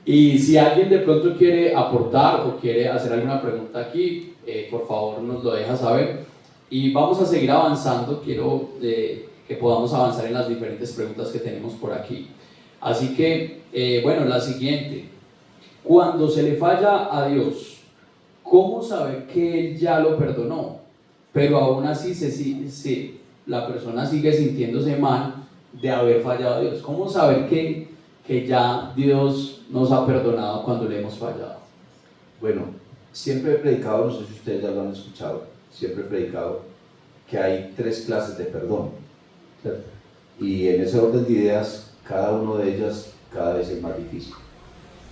Y si alguien de pronto quiere aportar o quiere hacer alguna pregunta aquí, por favor nos lo deja saber. Y vamos a seguir avanzando. Quiero que podamos avanzar en las diferentes preguntas que tenemos por aquí. Así que, bueno, la siguiente. Cuando se le falla a Dios, ¿cómo saber que Él ya lo perdonó? Pero aún así la persona sigue sintiéndose mal de haber fallado a Dios. ¿Cómo saber que ya Dios nos ha perdonado cuando le hemos fallado? Bueno, siempre he predicado, no sé si ustedes ya lo han escuchado, siempre he predicado que hay 3 clases de perdón, ¿cierto? Y en ese orden de ideas, cada una de ellas cada vez es más difícil.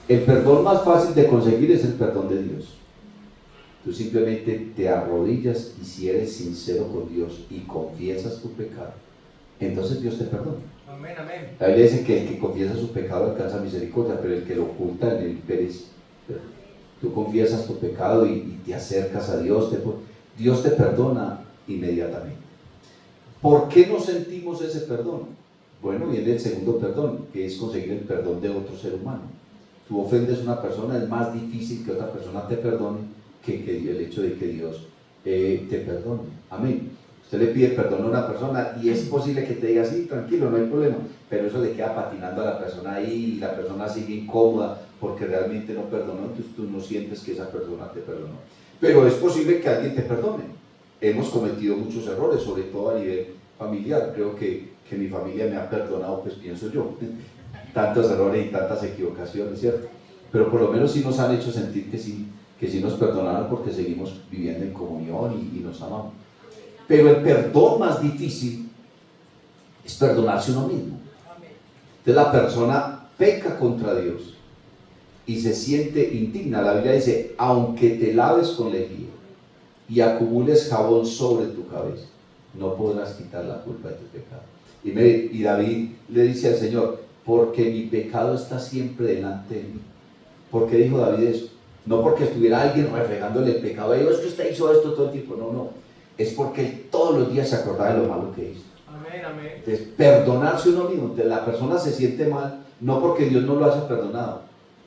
El perdón más fácil de conseguir es el perdón de Dios. Tú simplemente te arrodillas y si eres sincero con Dios y confiesas tu pecado, entonces Dios te perdona. Amén, amén. La Biblia dice que el que confiesa su pecado alcanza misericordia, pero el que lo oculta en él perece. Tú confiesas tu pecado y te acercas a Dios, Dios te perdona inmediatamente. ¿Por qué no sentimos ese perdón? Bueno, viene el segundo perdón, que es conseguir el perdón de otro ser humano. Tú ofendes a una persona, es más difícil que otra persona te perdone que el hecho de que Dios te perdone. Amén. Usted le pide perdón a una persona y es posible que te diga, sí, tranquilo, no hay problema, pero eso le queda patinando a la persona ahí y la persona sigue incómoda porque realmente no perdonó, entonces tú no sientes que esa persona te perdonó. Pero es posible que alguien te perdone. Hemos cometido muchos errores, sobre todo a nivel familiar. Creo que mi familia me ha perdonado, pues pienso yo, tantos errores y tantas equivocaciones, ¿cierto? Pero por lo menos sí nos han hecho sentir que sí nos perdonaron porque seguimos viviendo en comunión y nos amamos. Pero el perdón más difícil es perdonarse uno mismo. Entonces la persona peca contra Dios y se siente indigna. La Biblia dice, aunque te laves con lejía y acumules jabón sobre tu cabeza, no podrás quitar la culpa de tu pecado. Y David le dice al Señor, porque mi pecado está siempre delante de mí. ¿Por qué dijo David eso? No porque estuviera alguien reflejándole el pecado, es que usted hizo esto todo el tiempo, no, es porque él todos los días se acordaba de lo malo que hizo. Amén, amén. Entonces, perdonarse uno mismo, entonces, la persona se siente mal, no porque Dios no lo haya perdonado,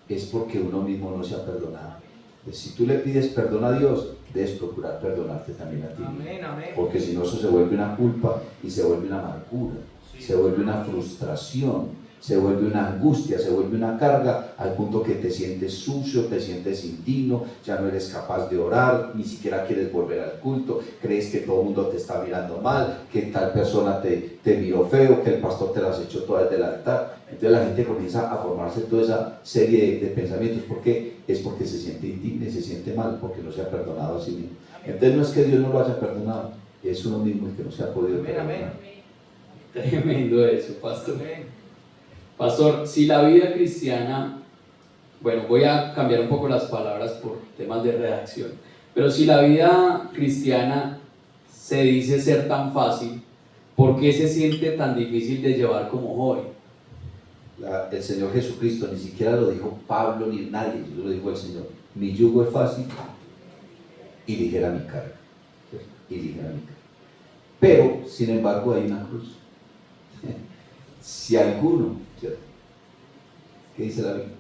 es porque uno mismo no se ha perdonado. Entonces, si tú le pides perdón a Dios, debes procurar perdonarte también a ti mismo. Amén, amén. Porque si no, eso se vuelve una culpa y se vuelve una amargura, se vuelve una frustración, se vuelve una angustia, se vuelve una carga, al punto que te sientes sucio, te sientes indigno, ya no eres capaz de orar, ni siquiera quieres volver al culto, crees que todo el mundo te está mirando mal, que tal persona te miró feo, que el pastor te las echó todas desde el altar. Entonces la gente comienza a formarse toda esa serie de pensamientos. ¿Por qué? Es porque se siente indigno, se siente mal, porque no se ha perdonado a sí mismo. Entonces no es que Dios no lo haya perdonado, es uno mismo el que no se ha podido Amén, perdonar. amén. Tremendo eso, pastor. Amén. Pastor, si la vida cristiana, bueno, voy a cambiar un poco las palabras por temas de redacción, pero si la vida cristiana se dice ser tan fácil, ¿por qué se siente tan difícil de llevar como hoy? El Señor Jesucristo ni siquiera lo dijo Pablo ni nadie, lo dijo el Señor. Mi yugo es fácil y ligera mi carga. Y ligera mi carga. Pero, sin embargo, hay una cruz. Si alguno, ¿cierto? ¿Qué dice la Biblia?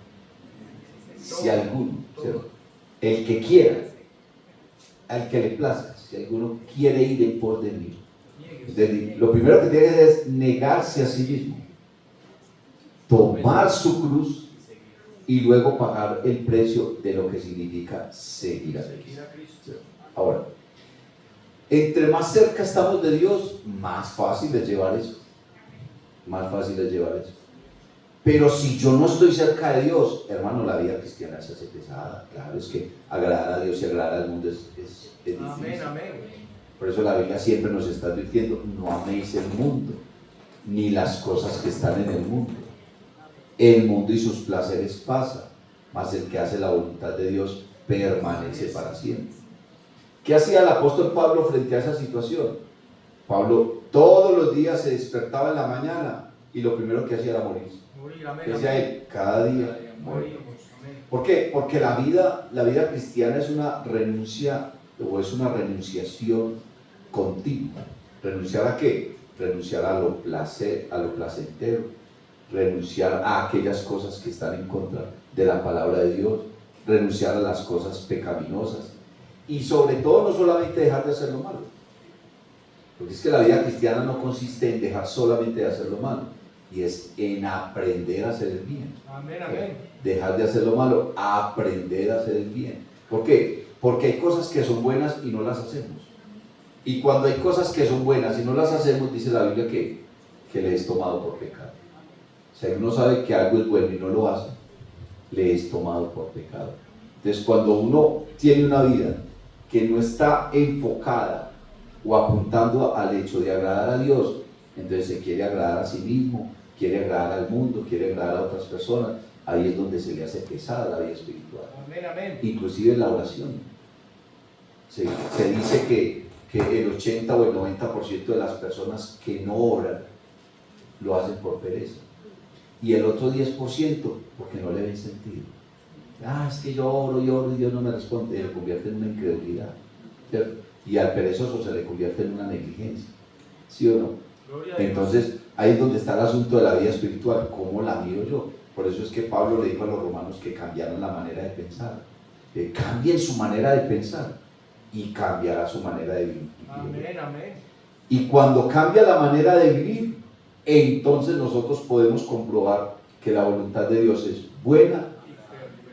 Si alguno, ¿cierto? El que quiera, al que le plazca, si alguno quiere ir en pos de mí, lo primero que tiene que hacer es negarse a sí mismo, tomar su cruz y luego pagar el precio de lo que significa seguir a Cristo. Ahora, entre más cerca estamos de Dios, más fácil es llevar eso. Más fácil es llevar eso. Pero si yo no estoy cerca de Dios, hermano, la vida cristiana se hace pesada. Claro, es que agradar a Dios y agradar al mundo es difícil. Amén, amén. Por eso la Biblia siempre nos está advirtiendo: no améis el mundo, ni las cosas que están en el mundo. El mundo y sus placeres pasan, mas el que hace la voluntad de Dios permanece para siempre. ¿Qué hacía el apóstol Pablo frente a esa situación? Pablo todos los días se despertaba en la mañana y lo primero que hacía era morirse. Morir, amén, Decía amén. él, cada día morir. Morimos, amén. ¿Por qué? Porque la vida cristiana es una renuncia, o es una renunciación continua. ¿Renunciar a qué? Renunciar a lo placentero, renunciar a aquellas cosas que están en contra de la palabra de Dios, renunciar a las cosas pecaminosas y sobre todo no solamente dejar de hacer lo malo, porque es que la vida cristiana no consiste en dejar solamente de hacer lo malo, y es en aprender a hacer el bien. Amén, amén. Dejar de hacer lo malo, aprender a hacer el bien. ¿Por qué? Porque hay cosas que son buenas y no las hacemos. Y cuando hay cosas que son buenas y no las hacemos, dice la Biblia que le es tomado por pecado. O sea, uno sabe que algo es bueno y no lo hace, le es tomado por pecado. Entonces, cuando uno tiene una vida que no está enfocada o apuntando al hecho de agradar a Dios, entonces se quiere agradar a sí mismo, quiere agradar al mundo, quiere agradar a otras personas. Ahí es donde se le hace pesada la vida espiritual. Amén, amén. Inclusive en la oración. Se dice que el 80 o el 90% de las personas que no oran lo hacen por pereza. Y el otro 10% porque no le ven sentido. Es que yo oro y Dios no me responde. Se convierte en una incredulidad, ¿cierto? Y al perezoso se le convierte en una negligencia. ¿Sí o no? Gloria a Dios. Entonces, ahí es donde está el asunto de la vida espiritual. ¿Cómo la miro yo? Por eso es que Pablo le dijo a los romanos que cambiaran la manera de pensar. Que cambien su manera de pensar y cambiará su manera de vivir. Amén, amén. Y cuando cambia la manera de vivir, entonces nosotros podemos comprobar que la voluntad de Dios es buena,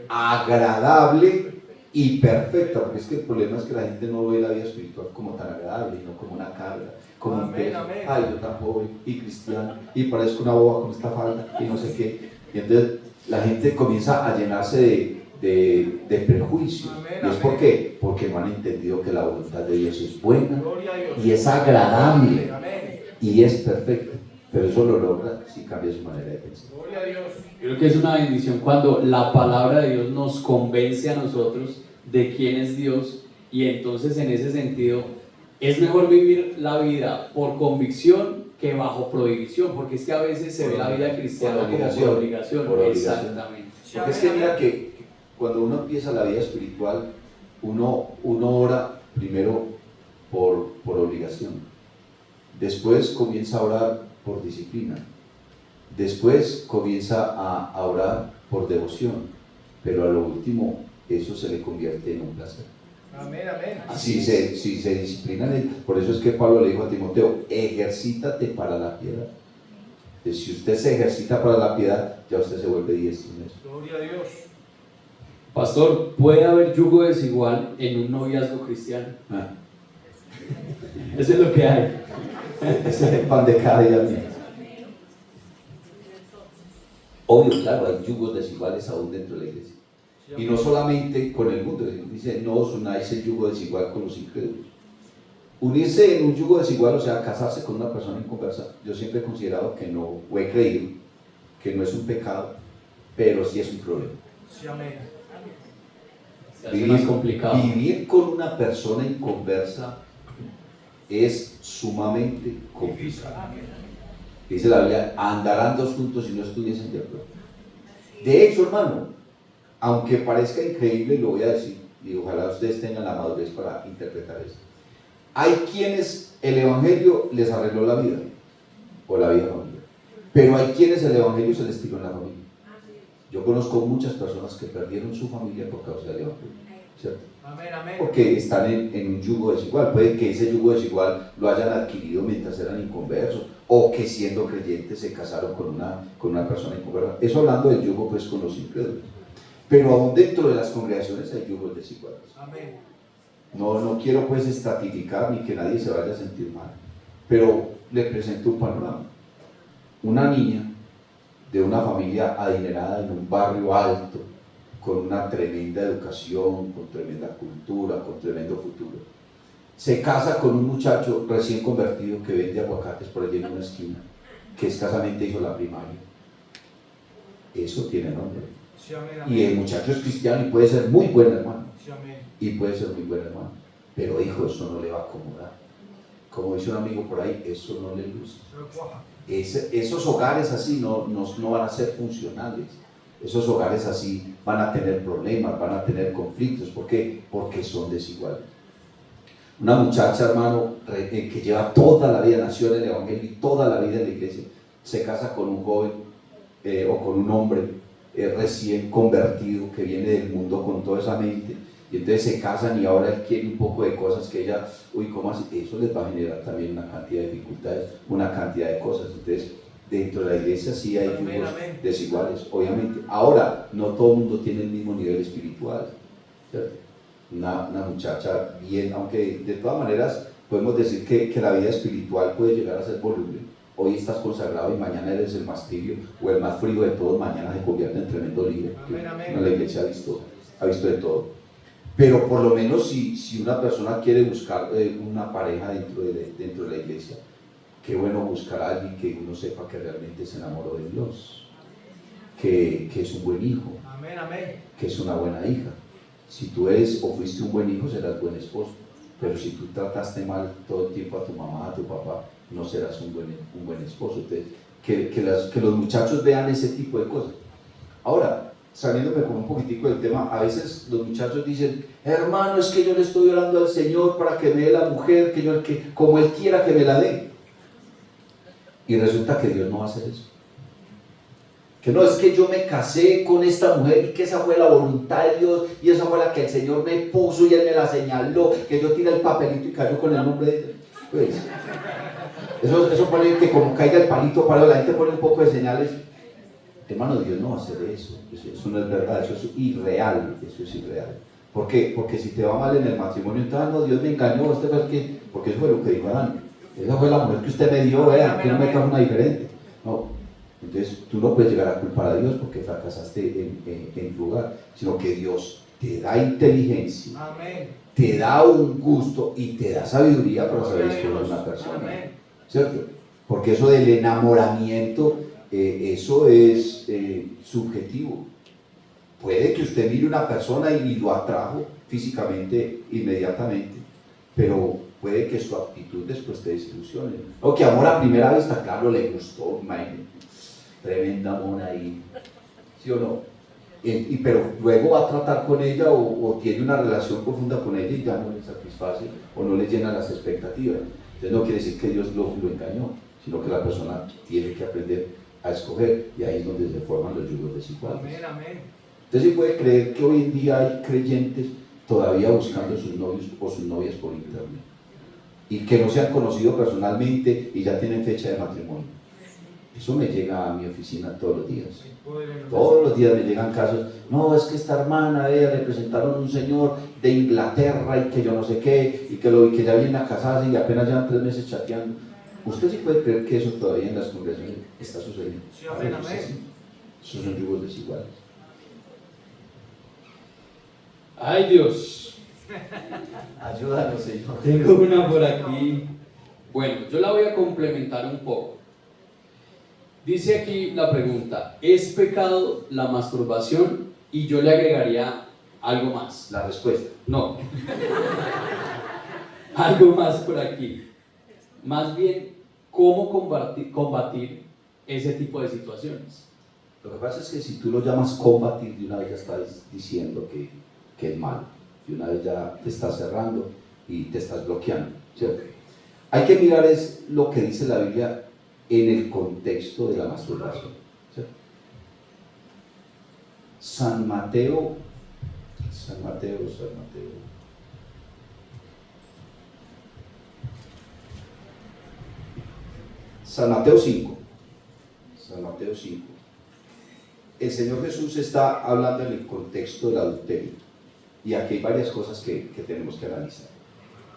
agradable y perfecta. Porque es que el problema es que la gente no ve la vida espiritual como tan agradable, sino como una carga, como un Amén, peso. amén. Ay, yo tan pobre y cristiano y parezco una boba con esta falda y no sé qué. Y entonces la gente comienza a llenarse de prejuicios. Amén, ¿Y es amén. por qué? Porque no han entendido que la voluntad de Dios es buena Gloria a Dios. y es agradable Amén. y es perfecta. Pero eso lo logra si cambia su manera de pensar. Gloria a Dios. Creo que es una bendición cuando la palabra de Dios nos convence a nosotros de quién es Dios, y entonces en ese sentido es mejor vivir la vida por convicción que bajo prohibición, porque es que a veces se ve la vida cristiana como por obligación. Por obligación. Exactamente. Porque es que mira que cuando uno empieza la vida espiritual, uno ora primero por obligación, después comienza a orar por disciplina, después comienza a orar por devoción, pero a lo último eso se le convierte en un placer. Amén, amén. Si se disciplinan, por eso es que Pablo le dijo a Timoteo, ejercítate para la piedad. Entonces, si usted se ejercita para la piedad, ya usted se vuelve diestro en eso. Gloria a Dios. Pastor, ¿puede haber yugo desigual en un noviazgo cristiano? Ah, Eso es lo que hay. ese es el pan de cada día mío. Obvio, claro, hay yugos desiguales aún dentro de la iglesia. Y no solamente con el mundo, dice, no os unáis el yugo desigual con los incrédulos. Unirse en un yugo desigual, o sea, casarse con una persona inconversa, yo siempre he considerado que no, o he creído, que no es un pecado, pero sí es un problema. Sí, amén. Se hace más complicado. Vivir con una persona inconversa es sumamente complicado. Dice la Biblia, andarán dos juntos si no estuviesen de acuerdo. De hecho, hermano, aunque parezca increíble, lo voy a decir, y ojalá ustedes tengan la madurez para interpretar esto. Hay quienes el Evangelio les arregló la vida, o la vida familiar, pero hay quienes el Evangelio se les tiró en la familia. Yo conozco muchas personas que perdieron su familia por causa del Evangelio, ¿cierto? Amén, amén. Porque están en un yugo desigual. Puede que ese yugo desigual lo hayan adquirido mientras eran inconversos, o que siendo creyentes se casaron con una persona inconversa. Eso hablando del yugo pues con los incrédulos. Pero aún dentro de las congregaciones hay yugos desiguales. Amén. No quiero pues estratificar ni que nadie se vaya a sentir mal, pero le presento un panorama. Una niña de una familia adinerada en un barrio alto, con una tremenda educación, con tremenda cultura, con tremendo futuro, se casa con un muchacho recién convertido que vende aguacates por allí en una esquina, que escasamente hizo la primaria. Eso tiene nombre. Sí, amén, Y el amén. muchacho es cristiano y puede ser muy buen hermano. Sí, amén. Y puede ser muy buen hermano, pero hijo, eso no le va a acomodar. Como dice un amigo por ahí, eso no le gusta. Se lo cuaja. Esos hogares así no van a ser funcionales. Esos hogares así van a tener problemas, van a tener conflictos. ¿Por qué? Porque son desiguales. Una muchacha, hermano, que lleva toda la vida, nació en el Evangelio y toda la vida en la iglesia, se casa con un joven o con un hombre recién convertido que viene del mundo con toda esa mente, y entonces se casan y ahora él quiere un poco de cosas que ella, uy, ¿cómo así? Eso les va a generar también una cantidad de dificultades, una cantidad de cosas. Entonces, dentro de la iglesia sí hay Amén, yugos amén. desiguales, obviamente. Ahora, no todo el mundo tiene el mismo nivel espiritual, ¿cierto? Una muchacha bien, aunque de todas maneras podemos decir que la vida espiritual puede llegar a ser voluble. Hoy estás consagrado y mañana eres el más tibio o el más frío de todos, mañana se convierte en tremendo líder. Amén, amén. La iglesia ha visto de todo. Pero por lo menos si una persona quiere buscar una pareja dentro de la iglesia, qué bueno buscar a alguien que uno sepa que realmente se enamoró de Dios, que es un buen hijo, Amén, amén. que es una buena hija. Si tú eres o fuiste un buen hijo, serás buen esposo. Pero si tú trataste mal todo el tiempo a tu mamá, a tu papá, no serás un buen esposo. Entonces, que los muchachos vean ese tipo de cosas. Ahora, saliéndome como un poquitico del tema, a veces los muchachos dicen, hermano, es que yo le estoy orando al Señor para que me dé la mujer, como Él quiera que me la dé. Y resulta que Dios no va a hacer eso. Que no, es que yo me casé con esta mujer y que esa fue la voluntad de Dios y esa fue la que el Señor me puso y Él me la señaló, que yo tiré el papelito y cayó con el nombre de Dios. Pues, eso pone que como caiga el palito para la gente pone un poco de señales. Hermano, Dios no va a hacer eso. Eso no es verdad, eso es irreal. ¿Por qué? Porque si te va mal en el matrimonio, entonces no, Dios me engañó, este fue el que, porque eso fue lo que dijo Adán. Esa fue la mujer que usted me dio, vean, que no me trajo una diferente. No. Entonces tú no puedes llegar a culpar a Dios porque fracasaste en tu hogar, sino que Dios te da inteligencia, Amén. te da un gusto y te da sabiduría para saber escoger a una persona, Amén. ¿cierto? Porque eso del enamoramiento, eso es subjetivo. Puede que usted mire una persona y lo atrajo físicamente inmediatamente, pero puede que su actitud después te desilusione. O que amor a primera vista, claro, le gustó, imagínate, tremenda mona ahí, ¿sí o no? Pero luego va a tratar con ella o tiene una relación profunda con ella y ya no le satisface o no le llena las expectativas. Entonces no quiere decir que Dios lo engañó, sino que la persona tiene que aprender a escoger, y ahí es donde se forman los yugos desiguales. Amén, amén. Usted sí puede creer que hoy en día hay creyentes todavía buscando sus novios o sus novias por internet, y que no se han conocido personalmente y ya tienen fecha de matrimonio. Eso me llega a mi oficina todos los días. Todos los días me llegan casos. No, es que esta hermana, ella le presentaron un señor de Inglaterra y que yo no sé qué, y que ya viene a casarse y apenas llevan 3 meses chateando. ¿Usted sí puede creer que eso todavía en las congregaciones está sucediendo? Sí, amén, amén. Esos son yugos desiguales. Ay, Dios. Ayúdanos, Señor. Tengo una por aquí. Bueno, yo la voy a complementar un poco. Dice aquí la pregunta: ¿es pecado la masturbación? Y yo le agregaría algo más. La respuesta. No. Algo más por aquí. Más bien, ¿cómo combatir ese tipo de situaciones? Lo que pasa es que si tú lo llamas combatir, de una vez ya estás diciendo que es malo. De una vez ya te estás cerrando y te estás bloqueando, ¿cierto? Hay que mirar es lo que dice la Biblia en el contexto de la masturbación, ¿cierto? San Mateo. San Mateo. San Mateo 5. San Mateo 5. El Señor Jesús está hablando en el contexto del adulterio. Y aquí hay varias cosas que tenemos que analizar.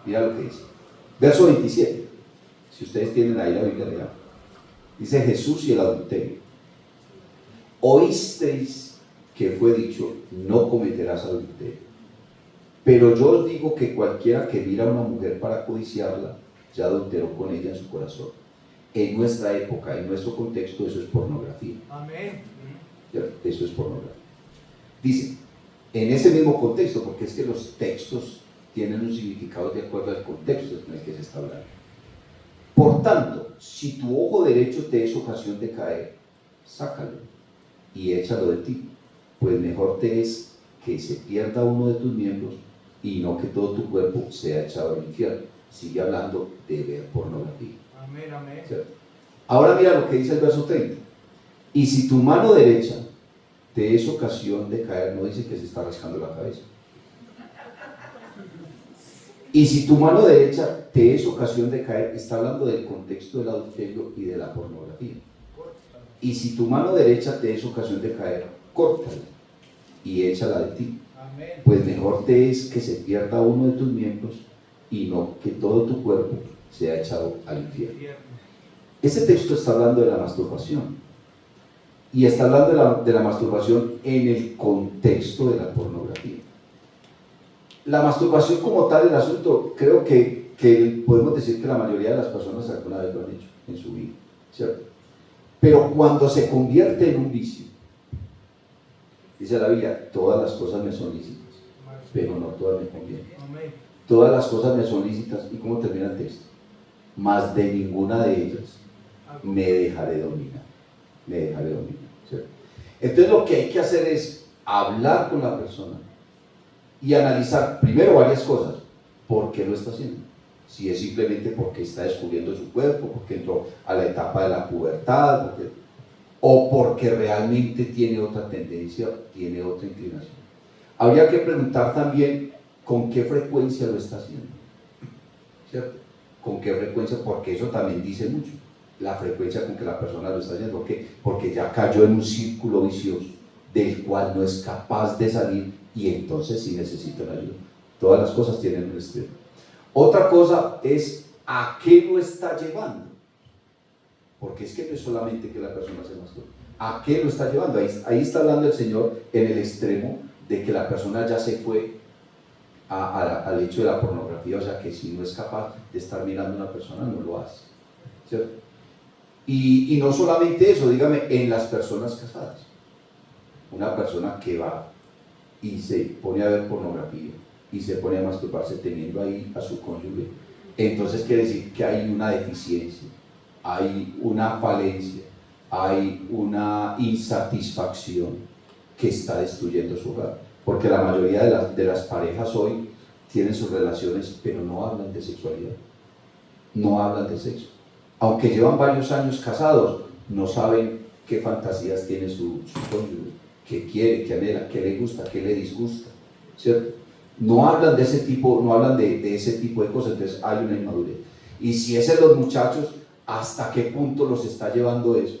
Mira lo que dice. Verso 27. Si ustedes tienen ahí la Biblia real. Dice: Jesús y el adulterio. Oísteis que fue dicho: no cometerás adulterio. Pero yo os digo que cualquiera que mira a una mujer para codiciarla, ya adulteró con ella en su corazón. En nuestra época, en nuestro contexto, eso es pornografía. Amén. Eso es pornografía. Dice, en ese mismo contexto, porque es que los textos tienen un significado de acuerdo al contexto en el que se está hablando. Por tanto, si tu ojo derecho te es ocasión de caer, sácalo y échalo de ti, pues mejor te es que se pierda uno de tus miembros y no que todo tu cuerpo sea echado al infierno. Sigue hablando de ver pornografía. Amén, amén. ¿Cierto? Ahora mira lo que dice el verso 30. Y si tu mano derecha te es ocasión de caer, no dice que se está rascando la cabeza. Y si tu mano derecha te es ocasión de caer, está hablando del contexto del adulterio y de la pornografía. Y si tu mano derecha te es ocasión de caer, córtala y échala de ti. Amén. Pues mejor te es que se pierda uno de tus miembros y no que todo tu cuerpo sea echado al infierno. Ese texto está hablando de la masturbación. Y está hablando de la masturbación en el contexto de la pornografía. La masturbación como tal, el asunto, creo que podemos decir que la mayoría de las personas alguna vez lo han hecho en su vida, ¿cierto? Pero cuando se convierte en un vicio, dice la Biblia: todas las cosas me son lícitas, pero no todas me convienen. Amén. Todas las cosas me son lícitas. ¿Y cómo termina el texto? Mas de ninguna de ellas me dejaré dominar. Me dejaré dominar, ¿cierto? Entonces lo que hay que hacer es hablar con la persona y analizar primero varias cosas. ¿Por qué lo está haciendo? Si es simplemente porque está descubriendo su cuerpo, porque entró a la etapa de la pubertad, o porque realmente tiene otra tendencia, tiene otra inclinación. Habría que preguntar también con qué frecuencia lo está haciendo, ¿cierto? ¿Con qué frecuencia? Porque eso también dice mucho, la frecuencia con que la persona lo está haciendo. ¿Por qué? Porque ya cayó en un círculo vicioso del cual no es capaz de salir, y entonces sí necesita la ayuda. Todas las cosas tienen un extremo. Otra cosa es a qué lo está llevando, porque es que no es solamente que la persona se masturbe. ¿A qué lo está llevando? Ahí está hablando el Señor en el extremo de que la persona ya se fue al hecho de la pornografía. O sea, que si no es capaz de estar mirando a una persona, no lo hace, ¿cierto? Y no solamente eso, dígame, en las personas casadas. Una persona que va y se pone a ver pornografía y se pone a masturbarse teniendo ahí a su cónyuge, entonces quiere decir que hay una deficiencia, hay una falencia, hay una insatisfacción que está destruyendo su hogar. Porque la mayoría de las parejas hoy tienen sus relaciones, pero no hablan de sexualidad, no hablan de sexo. Aunque llevan varios años casados, no saben qué fantasías tiene su cónyuge, qué quiere, qué anhela, qué le gusta, qué le disgusta, ¿cierto? No hablan de ese tipo, no hablan de ese tipo de cosas, entonces hay una inmadurez. Y si es en los muchachos, ¿hasta qué punto los está llevando eso?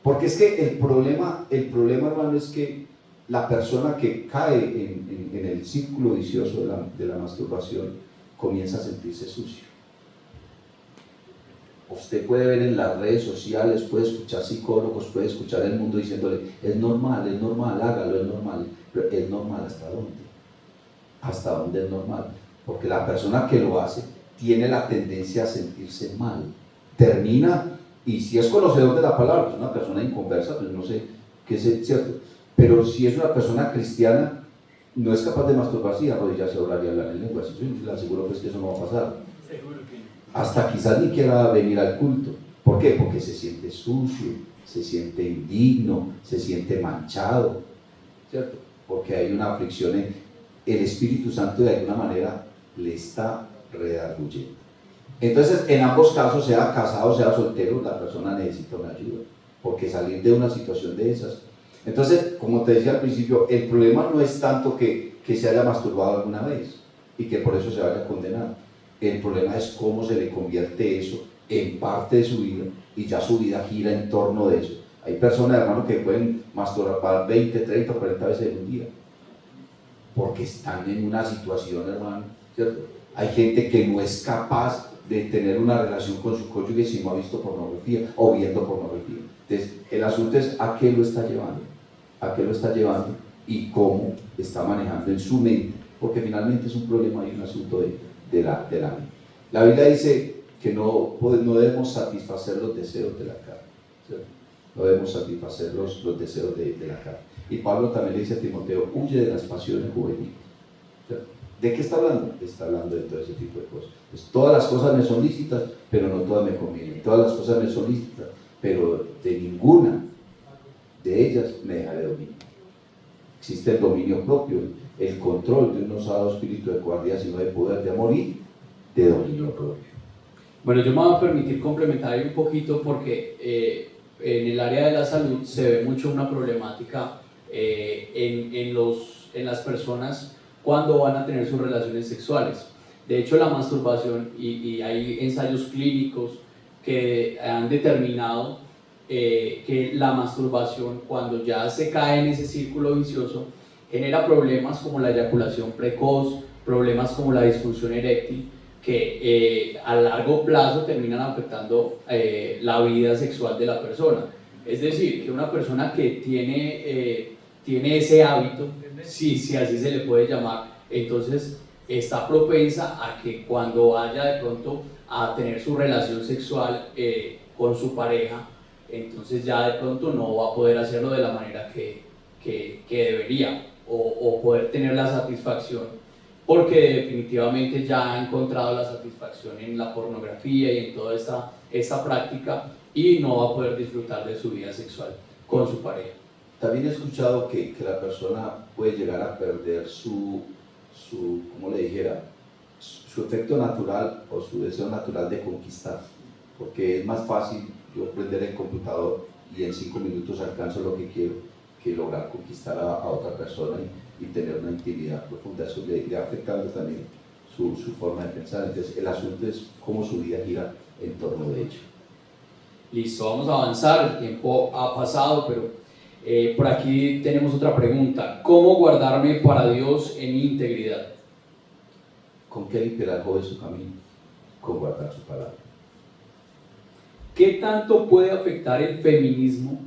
Porque es que el problema, hermano, es que la persona que cae en el círculo vicioso de la masturbación comienza a sentirse sucio. Usted puede ver en las redes sociales, puede escuchar psicólogos, puede escuchar el mundo diciéndole, es normal, hágalo, es normal. Pero ¿es normal hasta dónde? ¿Hasta dónde es normal? Porque la persona que lo hace tiene la tendencia a sentirse mal. Termina, y si es conocedor de la palabra, pues una persona inconversa, pues no sé qué es cierto. Pero si es una persona cristiana, no es capaz de masturbarse y arrodillarse a orar y hablar en lenguas. Yo le aseguro pues que eso no va a pasar. Seguro que no. Hasta quizás ni quiera venir al culto. ¿Por qué? Porque se siente sucio, se siente indigno, se siente manchado, ¿cierto? Porque hay una aflicción el Espíritu Santo de alguna manera le está redarguyendo. Entonces, en ambos casos, sea casado, sea soltero, la persona necesita una ayuda, porque salir de una situación de esas. Entonces, como te decía al principio, el problema no es tanto que se haya masturbado alguna vez y que por eso se vaya a condenar. El problema es cómo se le convierte eso en parte de su vida y ya su vida gira en torno de eso. Hay personas, hermano, que pueden masturbar 20, 30, 40 veces en un día porque están en una situación, hermano, ¿cierto? Hay gente que no es capaz de tener una relación con su cónyuge si no ha visto pornografía o viendo pornografía. Entonces, el asunto es a qué lo está llevando, a qué lo está llevando y cómo está manejando en su mente, porque finalmente es un problema y un asunto de la mente. La Biblia dice que no debemos satisfacer los deseos de la carne, ¿cierto? No debemos satisfacer los deseos de la carne. Y Pablo también le dice a Timoteo, huye de las pasiones juveniles. ¿Cierto? ¿De qué está hablando? Está hablando de todo ese tipo de cosas. Pues, todas las cosas me son lícitas, pero no todas me convienen. Todas las cosas me son lícitas, pero de ninguna de ellas me dejaré dominar. Existe el dominio propio, el control de un osado espíritu de cobardía, sino de poder, de amor y de dominio propio. Bueno, yo me voy a permitir complementar ahí un poquito porque en el área de la salud se ve mucho una problemática en las personas cuando van a tener sus relaciones sexuales. De hecho, la masturbación, y hay ensayos clínicos que han determinado que la masturbación, cuando ya se cae en ese círculo vicioso, genera problemas como la eyaculación precoz, problemas como la disfunción eréctil, que a largo plazo terminan afectando la vida sexual de la persona. Es decir, que una persona que tiene ese hábito, si así se le puede llamar, entonces está propensa a que cuando vaya de pronto a tener su relación sexual con su pareja, entonces ya de pronto no va a poder hacerlo de la manera que debería o poder tener la satisfacción, porque definitivamente ya ha encontrado la satisfacción en la pornografía y en toda esta práctica y no va a poder disfrutar de su vida sexual con su pareja. También he escuchado que la persona puede llegar a perder ¿cómo le dijera? Su efecto natural o su deseo natural de conquistar, porque es más fácil yo prender el computador y en 5 minutos alcanzo lo que quiero que lograr conquistar a otra persona y tener una intimidad profunda. Eso le va afectando también su forma de pensar. Entonces el asunto es cómo su vida gira en torno de ello. Listo, vamos a avanzar, el tiempo ha pasado, pero por aquí tenemos otra pregunta. ¿Cómo guardarme para Dios en integridad? ¿Con qué limpiará el joven su camino? Con guardar su palabra. ¿Qué tanto puede afectar el feminismo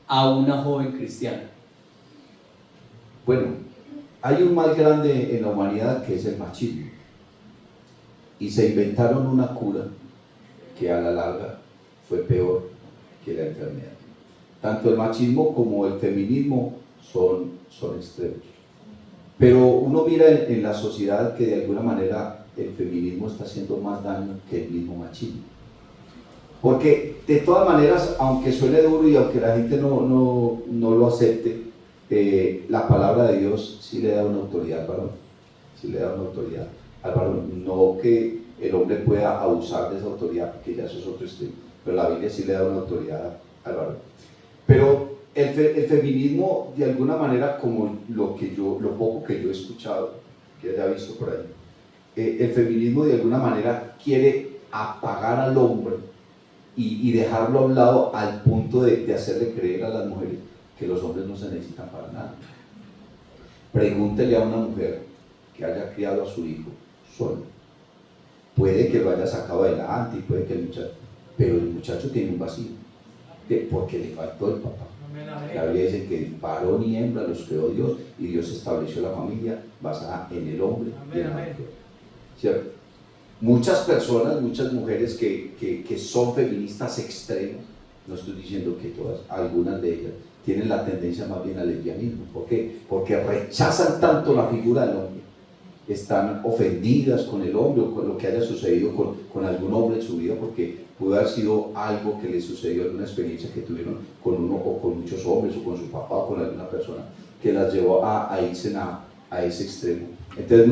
a una joven cristiana? Bueno, hay un mal grande en la humanidad que es el machismo. Y se inventaron una cura que a la larga fue peor que la enfermedad. Tanto el machismo como el feminismo son extremos. Pero uno mira en la sociedad que de alguna manera el feminismo está haciendo más daño que el mismo machismo. Porque de todas maneras, aunque suene duro y aunque la gente no lo acepte, la palabra de Dios sí le da una autoridad al varón. Sí le da una autoridad al varón. No que el hombre pueda abusar de esa autoridad, porque ya eso es otro estilo, pero la Biblia sí le da una autoridad al varón. Pero el feminismo, de alguna manera, como lo poco que yo he escuchado, que haya visto por ahí, el feminismo de alguna manera quiere apagar al hombre y dejarlo a un lado al punto de hacerle creer a las mujeres que los hombres no se necesitan para nada. Pregúntele a una mujer que haya criado a su hijo solo. Puede que lo haya sacado adelante y puede que pero el muchacho tiene un vacío, porque le faltó el papá. La Biblia dice que varón y hembra los creó Dios y Dios estableció la familia basada en el hombre y en la mujer. ¿Cierto? Muchas personas, muchas mujeres que son feministas extremas, no estoy diciendo que todas, algunas de ellas tienen la tendencia más bien al lesbianismo. ¿Por qué? Porque rechazan tanto la figura del hombre, están ofendidas con el hombre o con lo que haya sucedido con algún hombre en su vida, porque pudo haber sido algo que les sucedió, alguna experiencia que tuvieron con uno o con muchos hombres o con su papá o con alguna persona que las llevó a irse a ese extremo. Entonces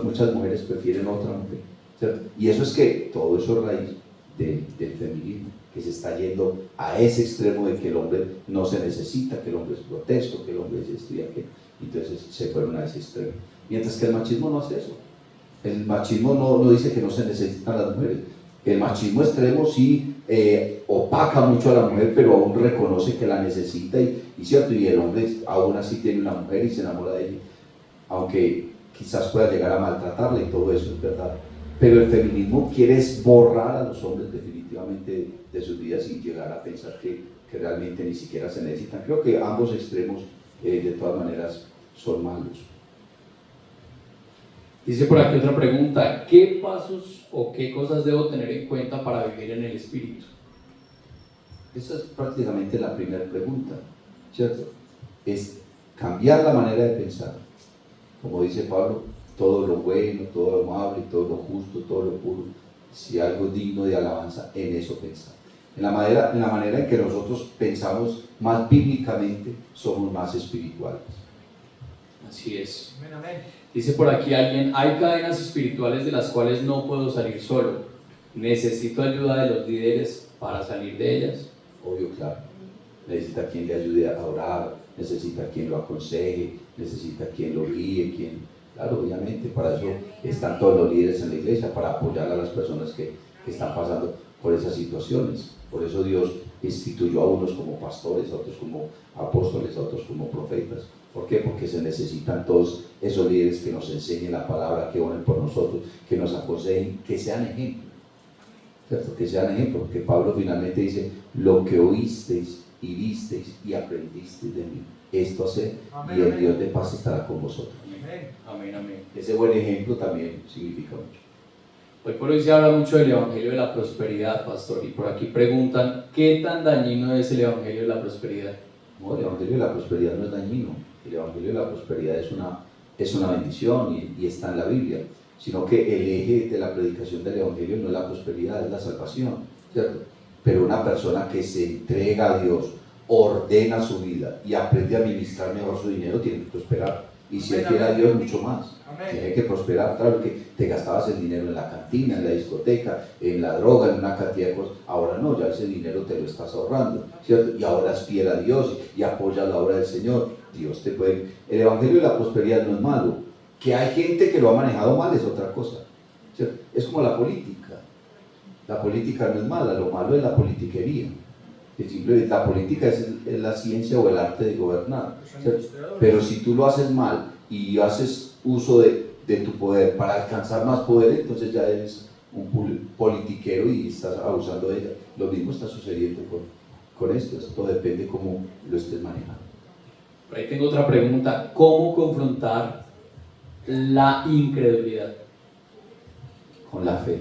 muchas mujeres prefieren otra mujer, ¿cierto? Y eso es que todo eso es raíz del feminismo, que se está yendo a ese extremo de que el hombre no se necesita, que el hombre es grotesco, que el hombre es esto y aquello. Entonces se fueron a ese extremo. Mientras que el machismo no hace eso. El machismo no dice que no se necesitan las mujeres. El machismo extremo sí opaca mucho a la mujer, pero aún reconoce que la necesita ¿cierto? Y el hombre aún así tiene una mujer y se enamora de ella, aunque quizás pueda llegar a maltratarla y todo eso es verdad. Pero el feminismo quiere borrar a los hombres definitivamente de sus vidas y llegar a pensar que realmente ni siquiera se necesitan. Creo que ambos extremos de todas maneras son malos. Dice por aquí otra pregunta: ¿qué pasos o qué cosas debo tener en cuenta para vivir en el Espíritu? Esa es prácticamente la primera pregunta, ¿cierto? Es cambiar la manera de pensar. Como dice Pablo, todo lo bueno, todo lo amable, todo lo justo, todo lo puro, si algo digno de alabanza, en eso pensar. En la manera en que nosotros pensamos más bíblicamente, somos más espirituales. Así es. Amén, amén. Dice por aquí alguien: hay cadenas espirituales de las cuales no puedo salir solo. ¿Necesito ayuda de los líderes para salir de ellas? Obvio, claro. Necesita quien le ayude a orar, necesita quien lo aconseje, necesita quien lo guíe, claro, obviamente, para eso están todos los líderes en la iglesia, para apoyar a las personas que están pasando por esas situaciones. Por eso Dios instituyó a unos como pastores, a otros como apóstoles, a otros como profetas. ¿Por qué? Porque se necesitan todos esos líderes que nos enseñen la palabra, que oren por nosotros, que nos aconsejen, que sean ejemplo, ¿cierto? Que sean ejemplo, porque Pablo finalmente dice: lo que oísteis y visteis y aprendisteis de mí, esto haced, y el Dios de paz estará con vosotros. Amén. Amén, amén. Ese buen ejemplo también significa mucho. Hoy por hoy se habla mucho del Evangelio de la Prosperidad, pastor, y por aquí preguntan: ¿qué tan dañino es el Evangelio de la Prosperidad? No, el Evangelio de la Prosperidad no es dañino. El Evangelio de la Prosperidad es una bendición y está en la Biblia, sino que el eje de la predicación del Evangelio no es la prosperidad, es la salvación, ¿cierto? Pero una persona que se entrega a Dios, ordena su vida y aprende a administrar mejor su dinero, tiene que prosperar. Y si él quiere a Dios, mucho más. Amén. Tiene que prosperar. Claro que te gastabas el dinero en la cantina, en la discoteca, en la droga, en una cantidad de cosas. Ahora no, ya ese dinero te lo estás ahorrando, ¿cierto? Y ahora es fiel a Dios y apoya la obra del Señor. Dios te puede... El Evangelio de la Prosperidad no es malo. Que hay gente que lo ha manejado mal es otra cosa, ¿cierto? Es como la política. La política no es mala, lo malo es la politiquería. Que simplemente la política es la ciencia o el arte de gobernar, ¿cierto? Pero si tú lo haces mal y haces uso de tu poder para alcanzar más poder, entonces ya eres un politiquero y estás abusando de ella. Lo mismo está sucediendo con esto. Esto depende cómo lo estés manejando. Por ahí tengo otra pregunta: ¿cómo confrontar la incredulidad? Con la fe.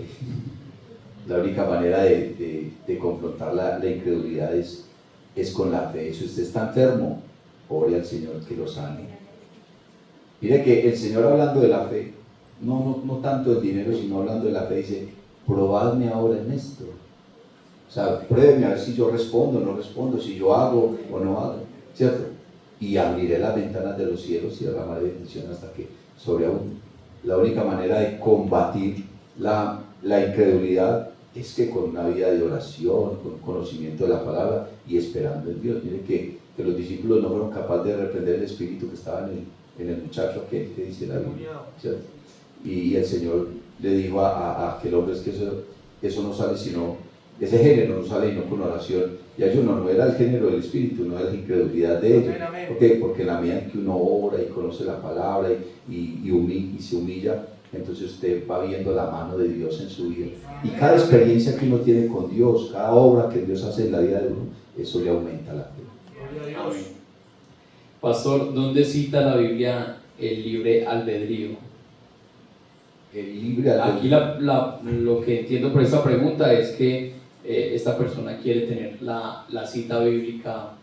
La única manera de confrontar la incredulidad es con la fe. Si usted está enfermo, ore al Señor que lo sane. Mire que el Señor, hablando de la fe, no tanto el dinero, sino hablando de la fe, dice, probadme ahora en esto. O sea, pruébeme a ver si yo respondo o no respondo, si yo hago o no hago, ¿cierto? Y abriré las ventanas de los cielos y derramaré bendición hasta que sobreabunde. La única manera de combatir la incredulidad es que con una vida de oración, con conocimiento de la palabra y esperando en Dios. Miren que los discípulos no fueron capaces de reprender el espíritu que estaba en el muchacho aquel que dice la Biblia, ¿cierto? Y el Señor le dijo a aquel hombre, es que eso no sale sino, ese género no sale sino con oración y ayuno. No era el género del espíritu, no era la incredulidad de ellos. ¿Por qué? Porque en la medida en que uno ora y conoce la palabra y se humilla, entonces usted va viendo la mano de Dios en su vida. Y cada experiencia que uno tiene con Dios, cada obra que Dios hace en la vida de uno, eso le aumenta la fe. Amén. Pastor, ¿dónde cita la Biblia el libre albedrío? El libre albedrío. Aquí lo que entiendo por esta pregunta es que esta persona quiere tener la cita bíblica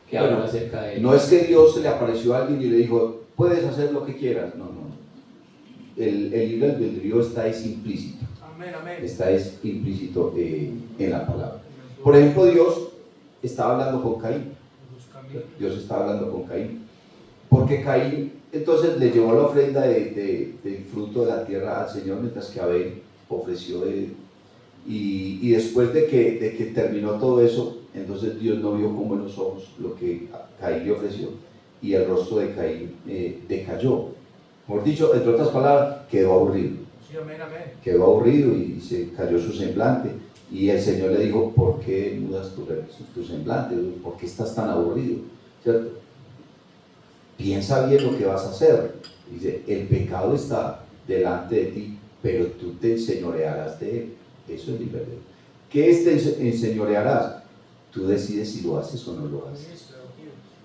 que habla acerca de él. No es que Dios se le apareció a alguien y le dijo, puedes hacer lo que quieras. No. El libre albedrío está implícito. Amén, amén. Está implícito en la palabra. Por ejemplo, Dios estaba hablando con Caín. Dios estaba hablando con Caín. Porque Caín entonces le llevó la ofrenda del fruto de la tierra al Señor, mientras que Abel ofreció y después de que terminó todo eso, entonces Dios no vio con buenos ojos lo que Caín le ofreció y el rostro de Caín decayó. Por dicho, entre otras palabras, quedó aburrido. Sí, amén, amén. Quedó aburrido y se cayó su semblante. Y el Señor le dijo, ¿por qué mudas tu semblante? ¿Por qué estás tan aburrido? ¿Cierto? Piensa bien lo que vas a hacer. Dice, el pecado está delante de ti, pero tú te enseñorearás de él. Eso es libertad. ¿Qué te enseñorearás? Tú decides si lo haces o no lo haces.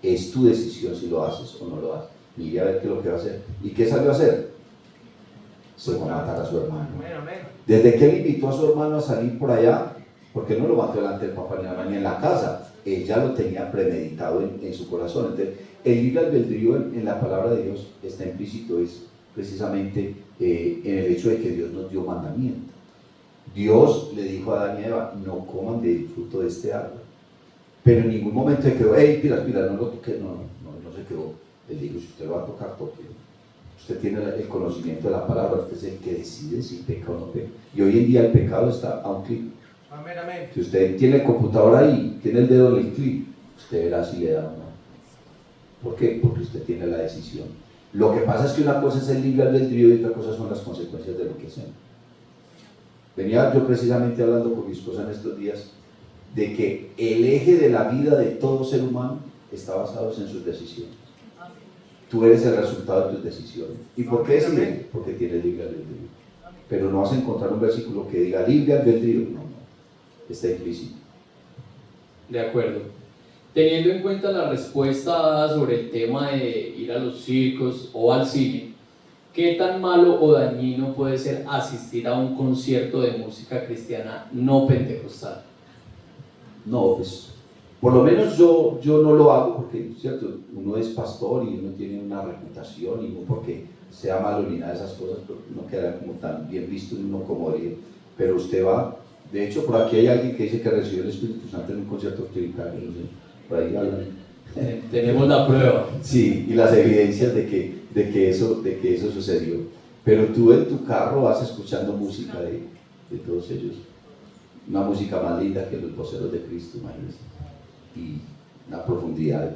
Es tu decisión si lo haces o no lo haces. Mire a ver qué es lo que va a hacer. ¿Y qué salió a hacer? Se fue a matar a su hermano. Amén, amén. Desde que él invitó a su hermano a salir por allá, porque no lo mató delante del papá ni la mamá ni en la casa, él ya lo tenía premeditado en su corazón. Entonces, el libre albedrío en la palabra de Dios está implícito, es precisamente en el hecho de que Dios nos dio mandamiento. Dios le dijo a Adán y a Eva, no coman del fruto de este árbol. Pero en ningún momento se quedó, hey, pilas, no lo toques, no se quedó. Él dijo, si usted lo va a tocar, toque. Usted tiene el conocimiento de la palabra, usted es el que decide si peca o no peca. Y hoy en día el pecado está a un clic. Amén, amén. Si usted tiene el computador ahí, tiene el dedo en el clic, usted verá si le da o no. ¿Por qué? Porque usted tiene la decisión. Lo que pasa es que una cosa es el libre albedrío y otra cosa son las consecuencias de lo que hacemos. Venía yo precisamente hablando con mi esposa en estos días de que el eje de la vida de todo ser humano está basado en sus decisiones. Tú eres el resultado de tus decisiones. ¿Y por qué decides? Porque tienes libre albedrío. Pero no vas a encontrar un versículo que diga libre albedrío. No, está implícito. De acuerdo. Teniendo en cuenta la respuesta dada sobre el tema de ir a los circos o al cine, ¿qué tan malo o dañino puede ser asistir a un concierto de música cristiana no pentecostal? No, pues por lo menos yo no lo hago porque, ¿cierto? Uno es pastor y uno tiene una reputación y no porque sea malo ni nada de esas cosas, pero no queda como tan bien visto uno como debería. Pero usted va, de hecho por aquí hay alguien que dice que recibió el Espíritu Santo en un concierto trinitario, no sé, por ahí hablan. Tenemos la prueba. Sí, y las evidencias de que eso sucedió. Pero tú en tu carro vas escuchando música de todos ellos. Una música más linda que los voceros de Cristo, imagínense. Y una profundidad,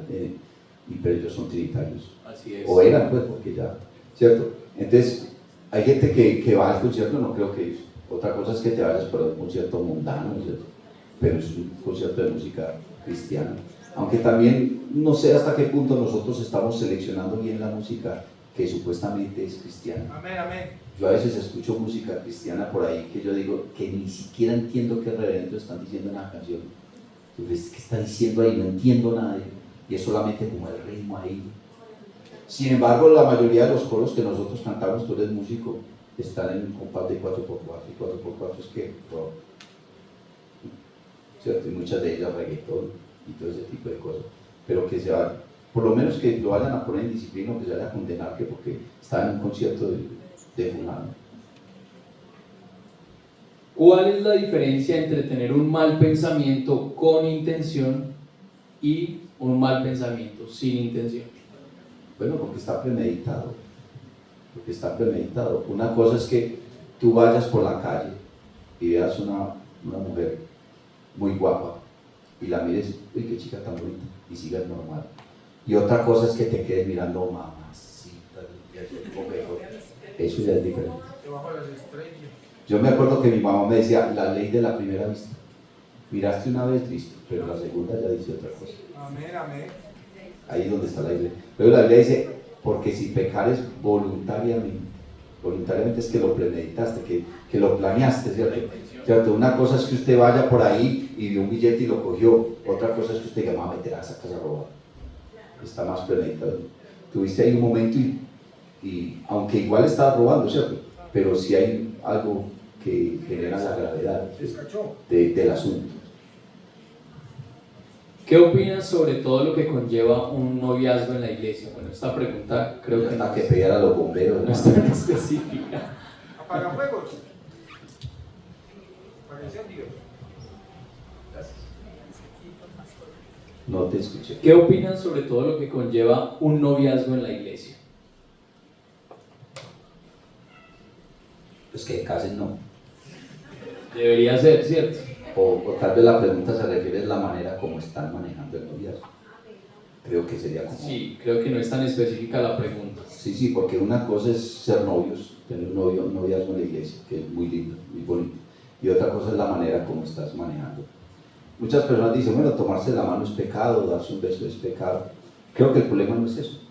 pero ellos son trinitarios. Así es. O eran, pues, porque ya, ¿cierto? Entonces, hay gente que va al concierto, no creo que otra cosa es que te vayas por un concierto mundano, ¿cierto? Pero es un concierto de música cristiana. Aunque también no sé hasta qué punto nosotros estamos seleccionando bien la música que supuestamente es cristiana. Amén, amén. Yo a veces escucho música cristiana por ahí que yo digo que ni siquiera entiendo qué reverendo están diciendo en la canción. Entonces, ¿qué está diciendo ahí? No entiendo nada. Y es solamente como el ritmo ahí. Sin embargo, la mayoría de los coros que nosotros cantamos, tú eres músico, están en un compás de 4x4. Y 4x4 es que rock, ¿cierto? Y muchas de ellas reggaetón y todo ese tipo de cosas. Pero que se van, por lo menos que lo vayan a poner en disciplina o que se vayan a condenar que porque están en un concierto de fulano. ¿Cuál es la diferencia entre tener un mal pensamiento con intención y un mal pensamiento sin intención? Bueno, porque está premeditado. Porque está premeditado. Una cosa es que tú vayas por la calle y veas una mujer muy guapa y la mires, uy, qué chica tan bonita, y sigas normal. Y otra cosa es que te quedes mirando, mamacita, y así, mejor. Eso ya es diferente. Debajo de las estrellas. Yo me acuerdo que mi mamá me decía, la ley de la primera vista. Miraste una vez, listo, pero la segunda ya dice otra cosa. Amén, amén. Ahí es donde está la Biblia. Luego la Biblia dice, porque si pecares voluntariamente es que lo premeditaste, que lo planeaste, ¿cierto? Una cosa es que usted vaya por ahí y vio un billete y lo cogió, otra cosa es que usted diga, mamá, meterá a esa casa a robar. Está más premeditado. Tuviste ahí un momento y aunque igual estaba robando, ¿cierto? Pero sí hay algo que genera la gravedad del asunto. ¿Qué opinas sobre todo lo que conlleva un noviazgo en la iglesia? Bueno, esta pregunta creo que Hasta que pegar a los bomberos, no es tan específica. Apagafuegos. Para incendios. Gracias. No te escuché. ¿Qué opinan sobre todo lo que conlleva un noviazgo en la iglesia? Pues que casen no. Debería ser, ¿cierto? O tal vez la pregunta se refiere a la manera como están manejando el noviazgo. Creo que sería como... Sí, creo que no es tan específica la pregunta. Sí, porque una cosa es ser novios, tener un noviazgo en la iglesia, que es muy lindo, muy bonito. Y otra cosa es la manera como estás manejando. Muchas personas dicen, bueno, tomarse la mano es pecado, darse un beso es pecado. Creo que el problema no es eso.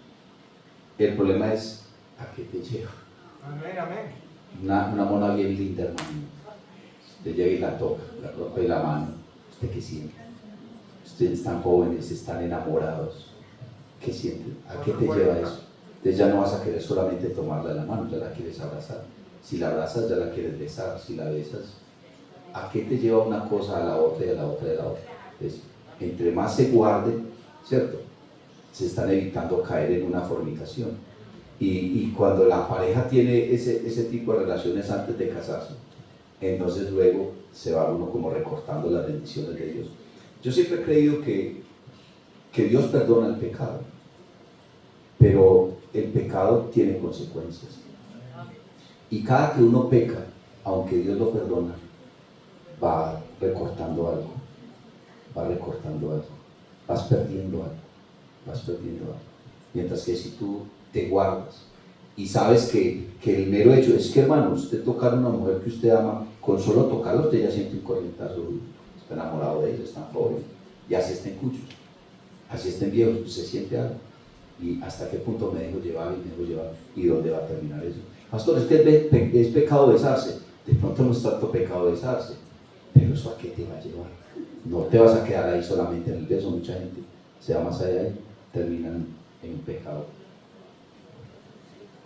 El problema es a qué te lleva. Amén, amén. Una mona bien linda, hermano. Usted llega y la toca, la ropa y la mano. ¿Usted qué siente? Ustedes están jóvenes, están enamorados. ¿Qué sienten? ¿A qué te lleva eso? Entonces ya no vas a querer solamente tomarla de la mano, ya la quieres abrazar. Si la abrazas, ya la quieres besar. Si la besas, ¿a qué te lleva una cosa a la otra y a la otra y a la otra? Entonces, entre más se guarde, ¿cierto? Se están evitando caer en una fornicación. Y cuando la pareja tiene ese tipo de relaciones antes de casarse, entonces luego se va uno como recortando las bendiciones de Dios. Yo siempre he creído que Dios perdona el pecado, pero el pecado tiene consecuencias. Y cada que uno peca, aunque Dios lo perdona, va recortando algo, vas perdiendo algo. Mientras que si tú te guardas y sabes que el mero hecho es que, hermano, usted tocar a una mujer que usted ama, con solo tocarla usted ya siente un corrientazo, está enamorado de ella, está joven, y así estén cuchos, así estén viejos, pues se siente algo. Y hasta qué punto me dejo llevar, y dónde va a terminar eso. Pastor, es que es pecado besarse. De pronto no es tanto pecado besarse, pero eso a qué te va a llevar. No te vas a quedar ahí solamente en el beso. Mucha gente se va más allá y terminan en un pecado.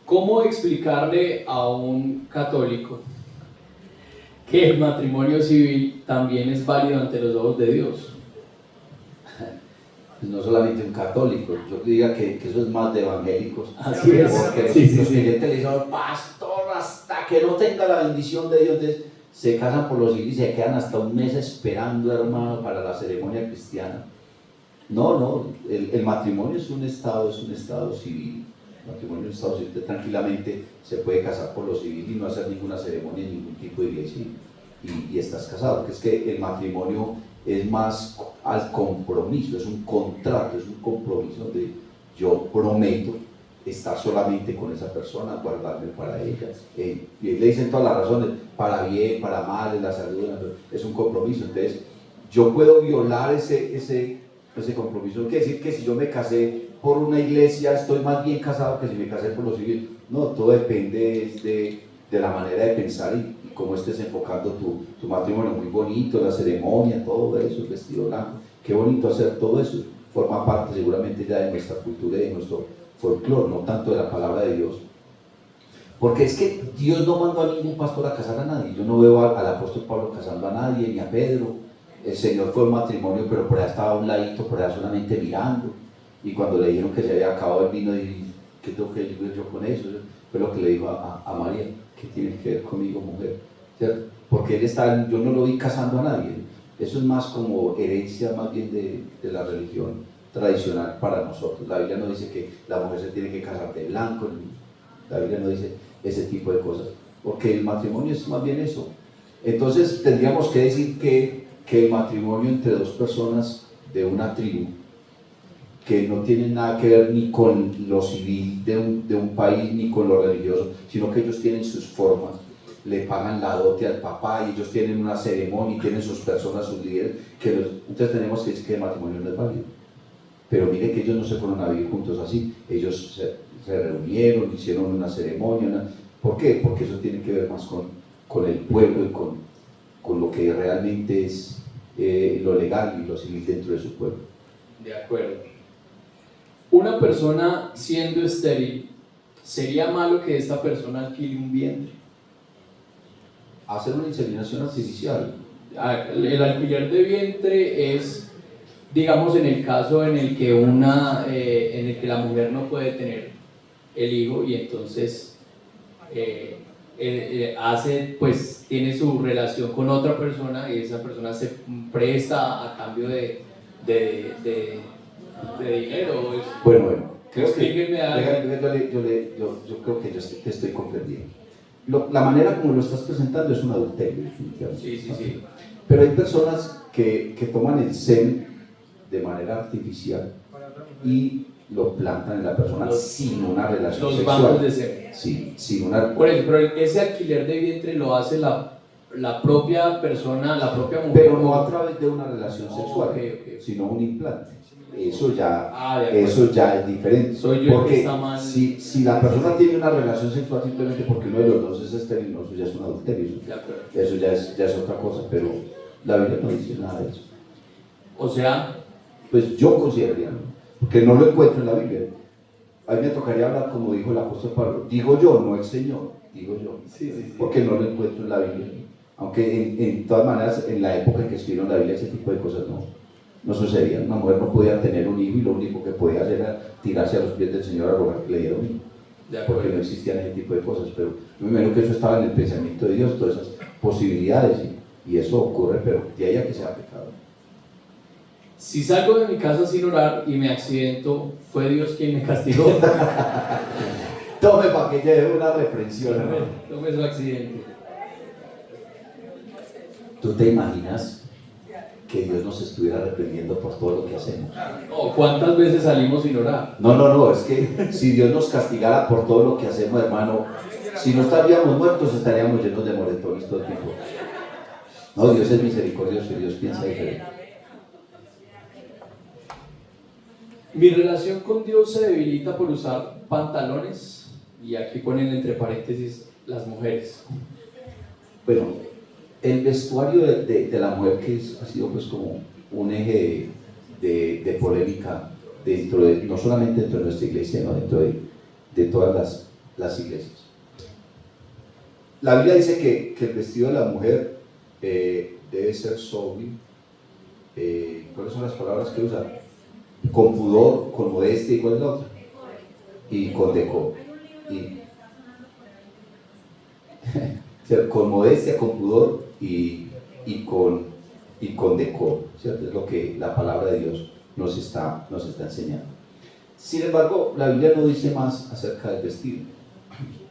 ¿Cómo explicarle a un católico que el matrimonio civil también es válido ante los ojos de Dios? No solamente un católico, yo diría que eso es más de evangélicos. Así es. Porque los creyentes le dicen, pastor, hasta que no tenga la bendición de Dios, entonces se casan por los civil y se quedan hasta un mes esperando, hermano, para la ceremonia cristiana. No, el matrimonio es un estado civil. El matrimonio es un estado civil. Usted tranquilamente se puede casar por lo civil y no hacer ninguna ceremonia en ningún tipo de iglesia y estás casado. Porque es que el matrimonio es más al compromiso, es un contrato, es un compromiso donde yo prometo estar solamente con esa persona, guardarme para ella. Y le dicen todas las razones, para bien, para mal, en la salud, es un compromiso. Entonces, yo puedo violar ese compromiso. No quiere decir que si yo me casé por una iglesia, estoy más bien casado que si me casé por lo civil. No, todo depende de la manera de pensar y cómo estés enfocando tu matrimonio. Muy bonito, la ceremonia, todo eso, el vestido blanco. Qué bonito hacer todo eso. Forma parte seguramente ya de nuestra cultura y de nuestro folclore, no tanto de la palabra de Dios. Porque es que Dios no mandó a ningún pastor a casar a nadie. Yo no veo al apóstol Pablo casando a nadie, ni a Pedro. El Señor fue un matrimonio, pero por allá estaba a un ladito, por allá solamente mirando. Y cuando le dijeron que se había acabado el vino, y ¿qué tengo que decir yo con eso? fue lo que le dijo a María, ¿qué tiene que ver conmigo, mujer? ¿Cierto? Porque él está, yo no lo vi casando a nadie, eso es más como herencia más bien de la religión tradicional para nosotros. La Biblia no dice que la mujer se tiene que casar de blanco, la Biblia no dice ese tipo de cosas, porque el matrimonio es más bien eso. Entonces tendríamos que decir que el matrimonio entre dos personas de una tribu, que no tienen nada que ver ni con lo civil de un país, ni con lo religioso, sino que ellos tienen sus formas, le pagan la dote al papá y ellos tienen una ceremonia y tienen sus personas, sus líderes, entonces tenemos que decir que el matrimonio no es válido. Pero mire que ellos no se fueron a vivir juntos así, ellos se reunieron, hicieron una ceremonia. ¿Por qué? Porque eso tiene que ver más con el pueblo y con lo que realmente es lo legal y lo civil dentro de su pueblo. De acuerdo. Una persona siendo estéril, ¿sería malo que esta persona alquile un vientre? Hacer una inseminación artificial. El alquiler de vientre es, digamos, en el caso en el que la mujer no puede tener el hijo y entonces tiene su relación con otra persona y esa persona se presta a cambio de dinero. Bueno, creo que Explíquenme algo. yo creo que yo te estoy comprendiendo. La manera como lo estás presentando es un adulterio, definitivamente. Sí. Pero hay personas que toman el semen de manera artificial y lo plantan en la persona sin una relación Los sexual. bancos de semen. Sí, sin una... Por eso, pero ese alquiler de vientre lo hace la propia persona, la propia mujer. Pero no a través de una relación sexual, Okay. sino un implante. Eso ya es diferente. Soy yo porque que está mal. Si la persona tiene una relación sexual simplemente porque uno de los dos es estéril, no, eso ya es un adulterio. Eso ya es otra cosa, pero la Biblia no dice nada de eso. O sea, pues yo consideraría, ¿no? Porque no lo encuentro en la Biblia. A mí me tocaría hablar como dijo el apóstol Pablo. Digo yo, no el Señor, digo yo. Sí. Porque no lo encuentro en la Biblia. Aunque en todas maneras, en la época en que escribieron la Biblia, ese tipo de cosas no sucedían. Una mujer no podía tener un hijo y lo único que podía hacer era tirarse a los pies del Señor a rogar que le diera un hijo. Porque no existían ese tipo de cosas. Pero yo me imagino que eso estaba en el pensamiento de Dios, todas esas posibilidades. Y eso ocurre, pero de ahí a que sea pecado. Si salgo de mi casa sin orar y me accidento, ¿fue Dios quien me castigó? Tome para que lleve una reprensión. Tome su accidente. ¿Tú te imaginas que Dios nos estuviera reprendiendo por todo lo que hacemos? No, ¿cuántas veces salimos sin orar? No, es que si Dios nos castigara por todo lo que hacemos, hermano, si no estaríamos muertos, estaríamos llenos de moretones todo el tiempo. No, Dios es misericordioso y Dios piensa diferente. Mi relación con Dios se debilita por usar pantalones, y aquí ponen entre paréntesis las mujeres. Bueno, el vestuario de la mujer ha sido pues como un eje de polémica no solamente dentro de nuestra iglesia, sino dentro de todas las iglesias. La Biblia dice que el vestido de la mujer debe ser sobrio. ¿Cuáles son las palabras que usa? Con pudor, con modestia, y ¿cuál es la otra? Y con decoro. Con modestia, con pudor y con decoro, ¿cierto? Es lo que la palabra de Dios nos está enseñando. Sin embargo, la Biblia no dice más acerca del vestido,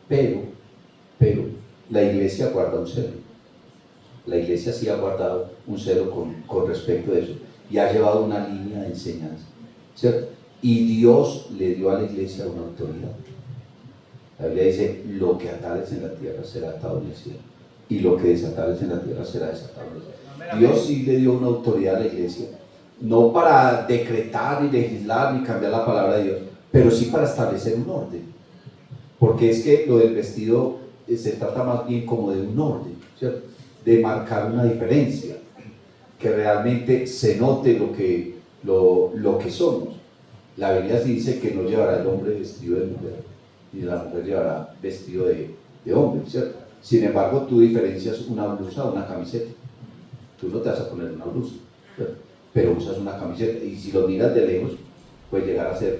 pero la iglesia guarda un celo. La iglesia sí ha guardado un celo con respecto a eso y ha llevado una línea de enseñanza, ¿cierto? Y Dios le dio a la iglesia una autoridad. La Biblia dice: lo que atares en la tierra será atado en el cielo, y lo que desatares en la tierra será desatado en el cielo. Dios sí le dio una autoridad a la iglesia, no para decretar, ni legislar, ni cambiar la palabra de Dios, pero sí para establecer un orden. Porque es que lo del vestido se trata más bien como de un orden, ¿cierto? De marcar una diferencia, que realmente se note lo que somos. La Biblia sí dice que no llevará el hombre vestido de mujer, y la mujer llevará vestido de hombre, ¿cierto? Sin embargo, tú diferencias una blusa o una camiseta. Tú no te vas a poner una blusa, ¿cierto? Pero usas una camiseta, y si lo miras de lejos puede llegar a ser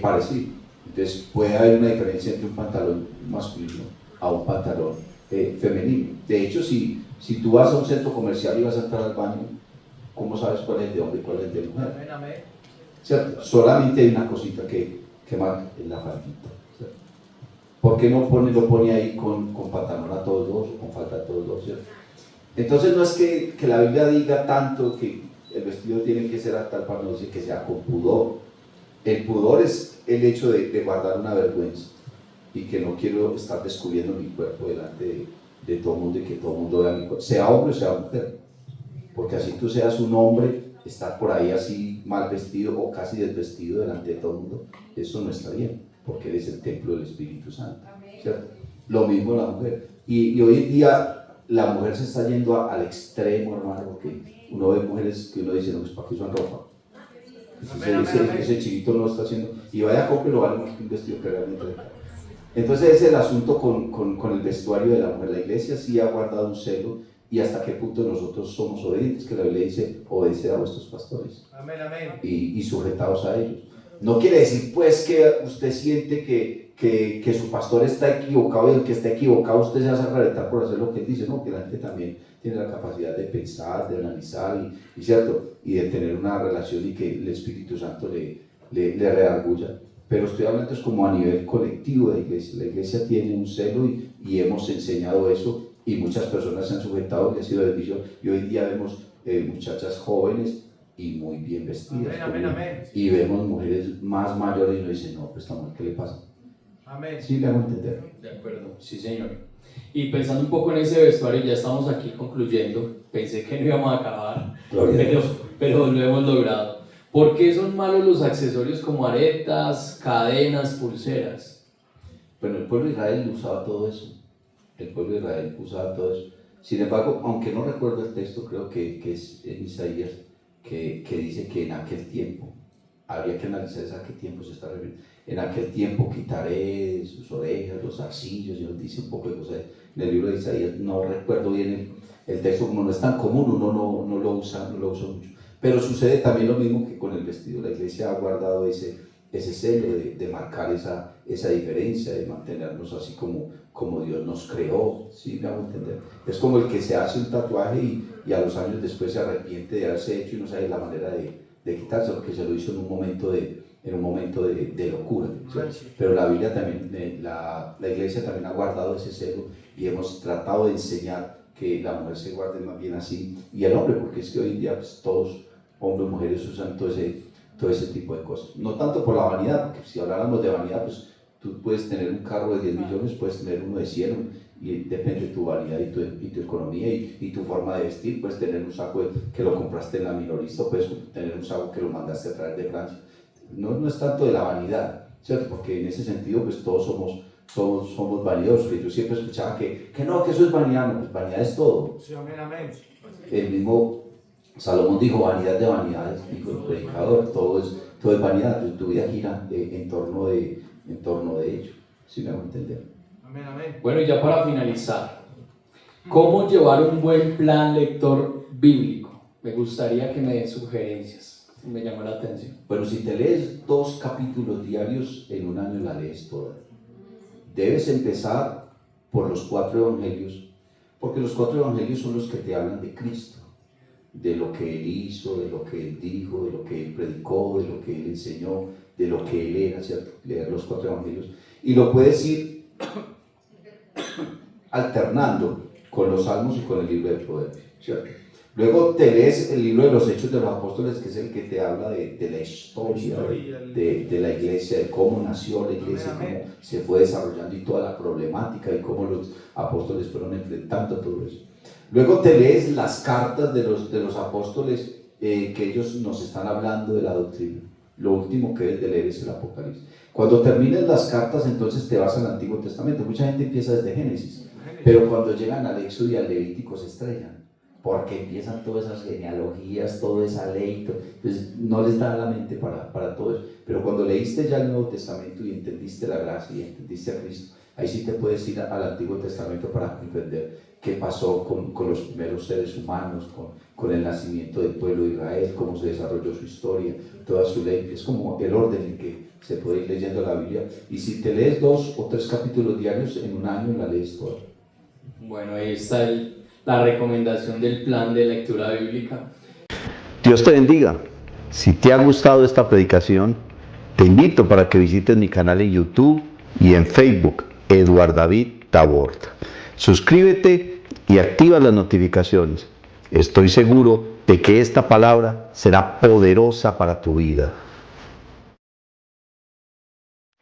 parecido. Entonces puede haber una diferencia entre un pantalón masculino a un pantalón femenino. De hecho, si tú vas a un centro comercial y vas a entrar al baño, ¿cómo sabes cuál es el de hombre y cuál es el de mujer? Amén, amén. ¿Cierto? Solamente hay una cosita que marca, es la faldita. ¿Cierto? ¿Por qué no lo pone ahí con pantalón a todos dos o con falda a todos dos? ¿Cierto? Entonces no es que la Biblia diga tanto que el vestido tiene que ser a tal para no decir que sea con pudor. El pudor es el hecho de guardar una vergüenza y que no quiero estar descubriendo mi cuerpo delante de todo el mundo y que todo el mundo vea mi cuerpo, sea hombre o sea mujer. Porque así tú seas un hombre, estar por ahí así mal vestido o casi desvestido delante de todo el mundo, eso no está bien, porque eres el templo del Espíritu Santo, ¿cierto? Lo mismo la mujer. Y hoy en día la mujer se está yendo al extremo, hermano, porque uno ve mujeres que uno dice, no, pues ¿para qué usan ropa? Ese chiquito no está haciendo, y vaya a comprarlo, vale más que un vestido que realmente le cae. Entonces ese es el asunto con el vestuario de la mujer. La iglesia sí ha guardado un celo, y hasta qué punto nosotros somos obedientes, que la Biblia dice, obedeced a vuestros pastores. Amén, amén. Y sujetaos a ellos. No quiere decir pues que usted siente que su pastor está equivocado y el que está equivocado usted se hace reventar por hacer lo que él dice, no, que la gente también tiene la capacidad de pensar, de analizar y ¿cierto? Y de tener una relación y que el Espíritu Santo le redarguya. Pero estoy hablando es como a nivel colectivo de la iglesia. La iglesia tiene un celo y hemos enseñado eso y muchas personas se han sujetado y ha sido de bendición. Y hoy día vemos muchachas jóvenes y muy bien vestidas. Amén, amén, amén. Y vemos mujeres más mayores y uno dice, no, pues esta mujer, ¿qué le pasa? Amén. Sí, le hago entender. De acuerdo, sí señor. Y pensando un poco en ese vestuario, ya estamos aquí concluyendo. Pensé que no íbamos a acabar, pero lo hemos logrado. ¿Por qué son malos los accesorios como aretas, cadenas, pulseras? Bueno, el pueblo de Israel usaba todo eso. El pueblo de Israel usaba todo eso. Sin embargo, aunque no recuerdo el texto, creo que es en Isaías, que dice que en aquel tiempo, habría que analizar a qué tiempo se está refiriendo. En aquel tiempo quitaré sus orejas, los zarcillos, y nos dice un poco de cosas en el libro de Isaías. No recuerdo bien el texto, como no es tan común, uno no lo usa mucho. Pero sucede también lo mismo que con el vestido. La iglesia ha guardado ese celo de marcar esa diferencia, de mantenernos así como Dios nos creó, ¿sí me hago entender? Es como el que se hace un tatuaje y a los años después se arrepiente de haberse hecho y no sabe la manera de quitarse, porque se lo hizo en un momento de locura, ¿sí? Pero la Biblia también, la iglesia también ha guardado ese celo y hemos tratado de enseñar que la mujer se guarde más bien así, y el hombre, porque es que hoy en día pues, todos, hombres y mujeres, usan todo ese tipo de cosas. No tanto por la vanidad, porque si habláramos de vanidad, pues tú puedes tener un carro de 10 millones, puedes tener uno de 100, y depende de tu vanidad y tu economía y tu forma de vestir. Puedes tener un saco que lo compraste en la minorista, puedes tener un saco que lo mandaste a traer de Francia. No es tanto de la vanidad, ¿cierto? Porque en ese sentido, pues todos somos vanidosos. Y yo siempre escuchaba que no, que eso es vanidad. No, pues vanidad es todo. Sí, amén, amén. El mismo Salomón dijo, vanidad de vanidades, dijo el predicador, todo es vanidad, tu vida gira en torno de ello, ¿sí me hago entender? Amén, amén. Bueno, y ya para finalizar, ¿cómo llevar un buen plan lector bíblico? Me gustaría que me den sugerencias, me llama la atención. Bueno, si te lees 2 capítulos diarios en un año, la lees toda. Debes empezar por los 4 evangelios, porque los 4 evangelios son los que te hablan de Cristo, de lo que Él hizo, de lo que Él dijo, de lo que Él predicó, de lo que Él enseñó, de lo que Él era, ¿cierto? Leer los 4 evangelios. Y lo puedes ir alternando con los salmos y con el libro de Proverbios, ¿cierto? Luego te lees el libro de los Hechos de los Apóstoles, que es el que te habla de la historia de la iglesia, de cómo nació la iglesia, cómo se fue desarrollando y toda la problemática y cómo los apóstoles fueron enfrentando todo eso. Luego te lees las cartas de los apóstoles, que ellos nos están hablando de la doctrina. Lo último que debes de leer es el Apocalipsis. Cuando termines las cartas, entonces te vas al Antiguo Testamento. Mucha gente empieza desde Génesis, pero cuando llegan al Éxodo y al Levítico se estrellan, porque empiezan todas esas genealogías, toda esa ley, entonces no les da la mente para todo eso. Pero cuando leíste ya el Nuevo Testamento y entendiste la gracia y entendiste a Cristo, Ahí sí te puedes ir al Antiguo Testamento para comprender qué pasó con los primeros seres humanos, con el nacimiento del pueblo de Israel, cómo se desarrolló su historia, toda su ley. Es como el orden en que se puede ir leyendo la Biblia. Y si te lees 2 o 3 capítulos diarios, en un año la lees toda. Bueno, ahí está la recomendación del plan de lectura bíblica. Dios te bendiga. Si te ha gustado esta predicación, te invito para que visites mi canal en YouTube y en Facebook, Eduard David Tabort. Suscríbete y activa las notificaciones. Estoy seguro de que esta palabra será poderosa para tu vida.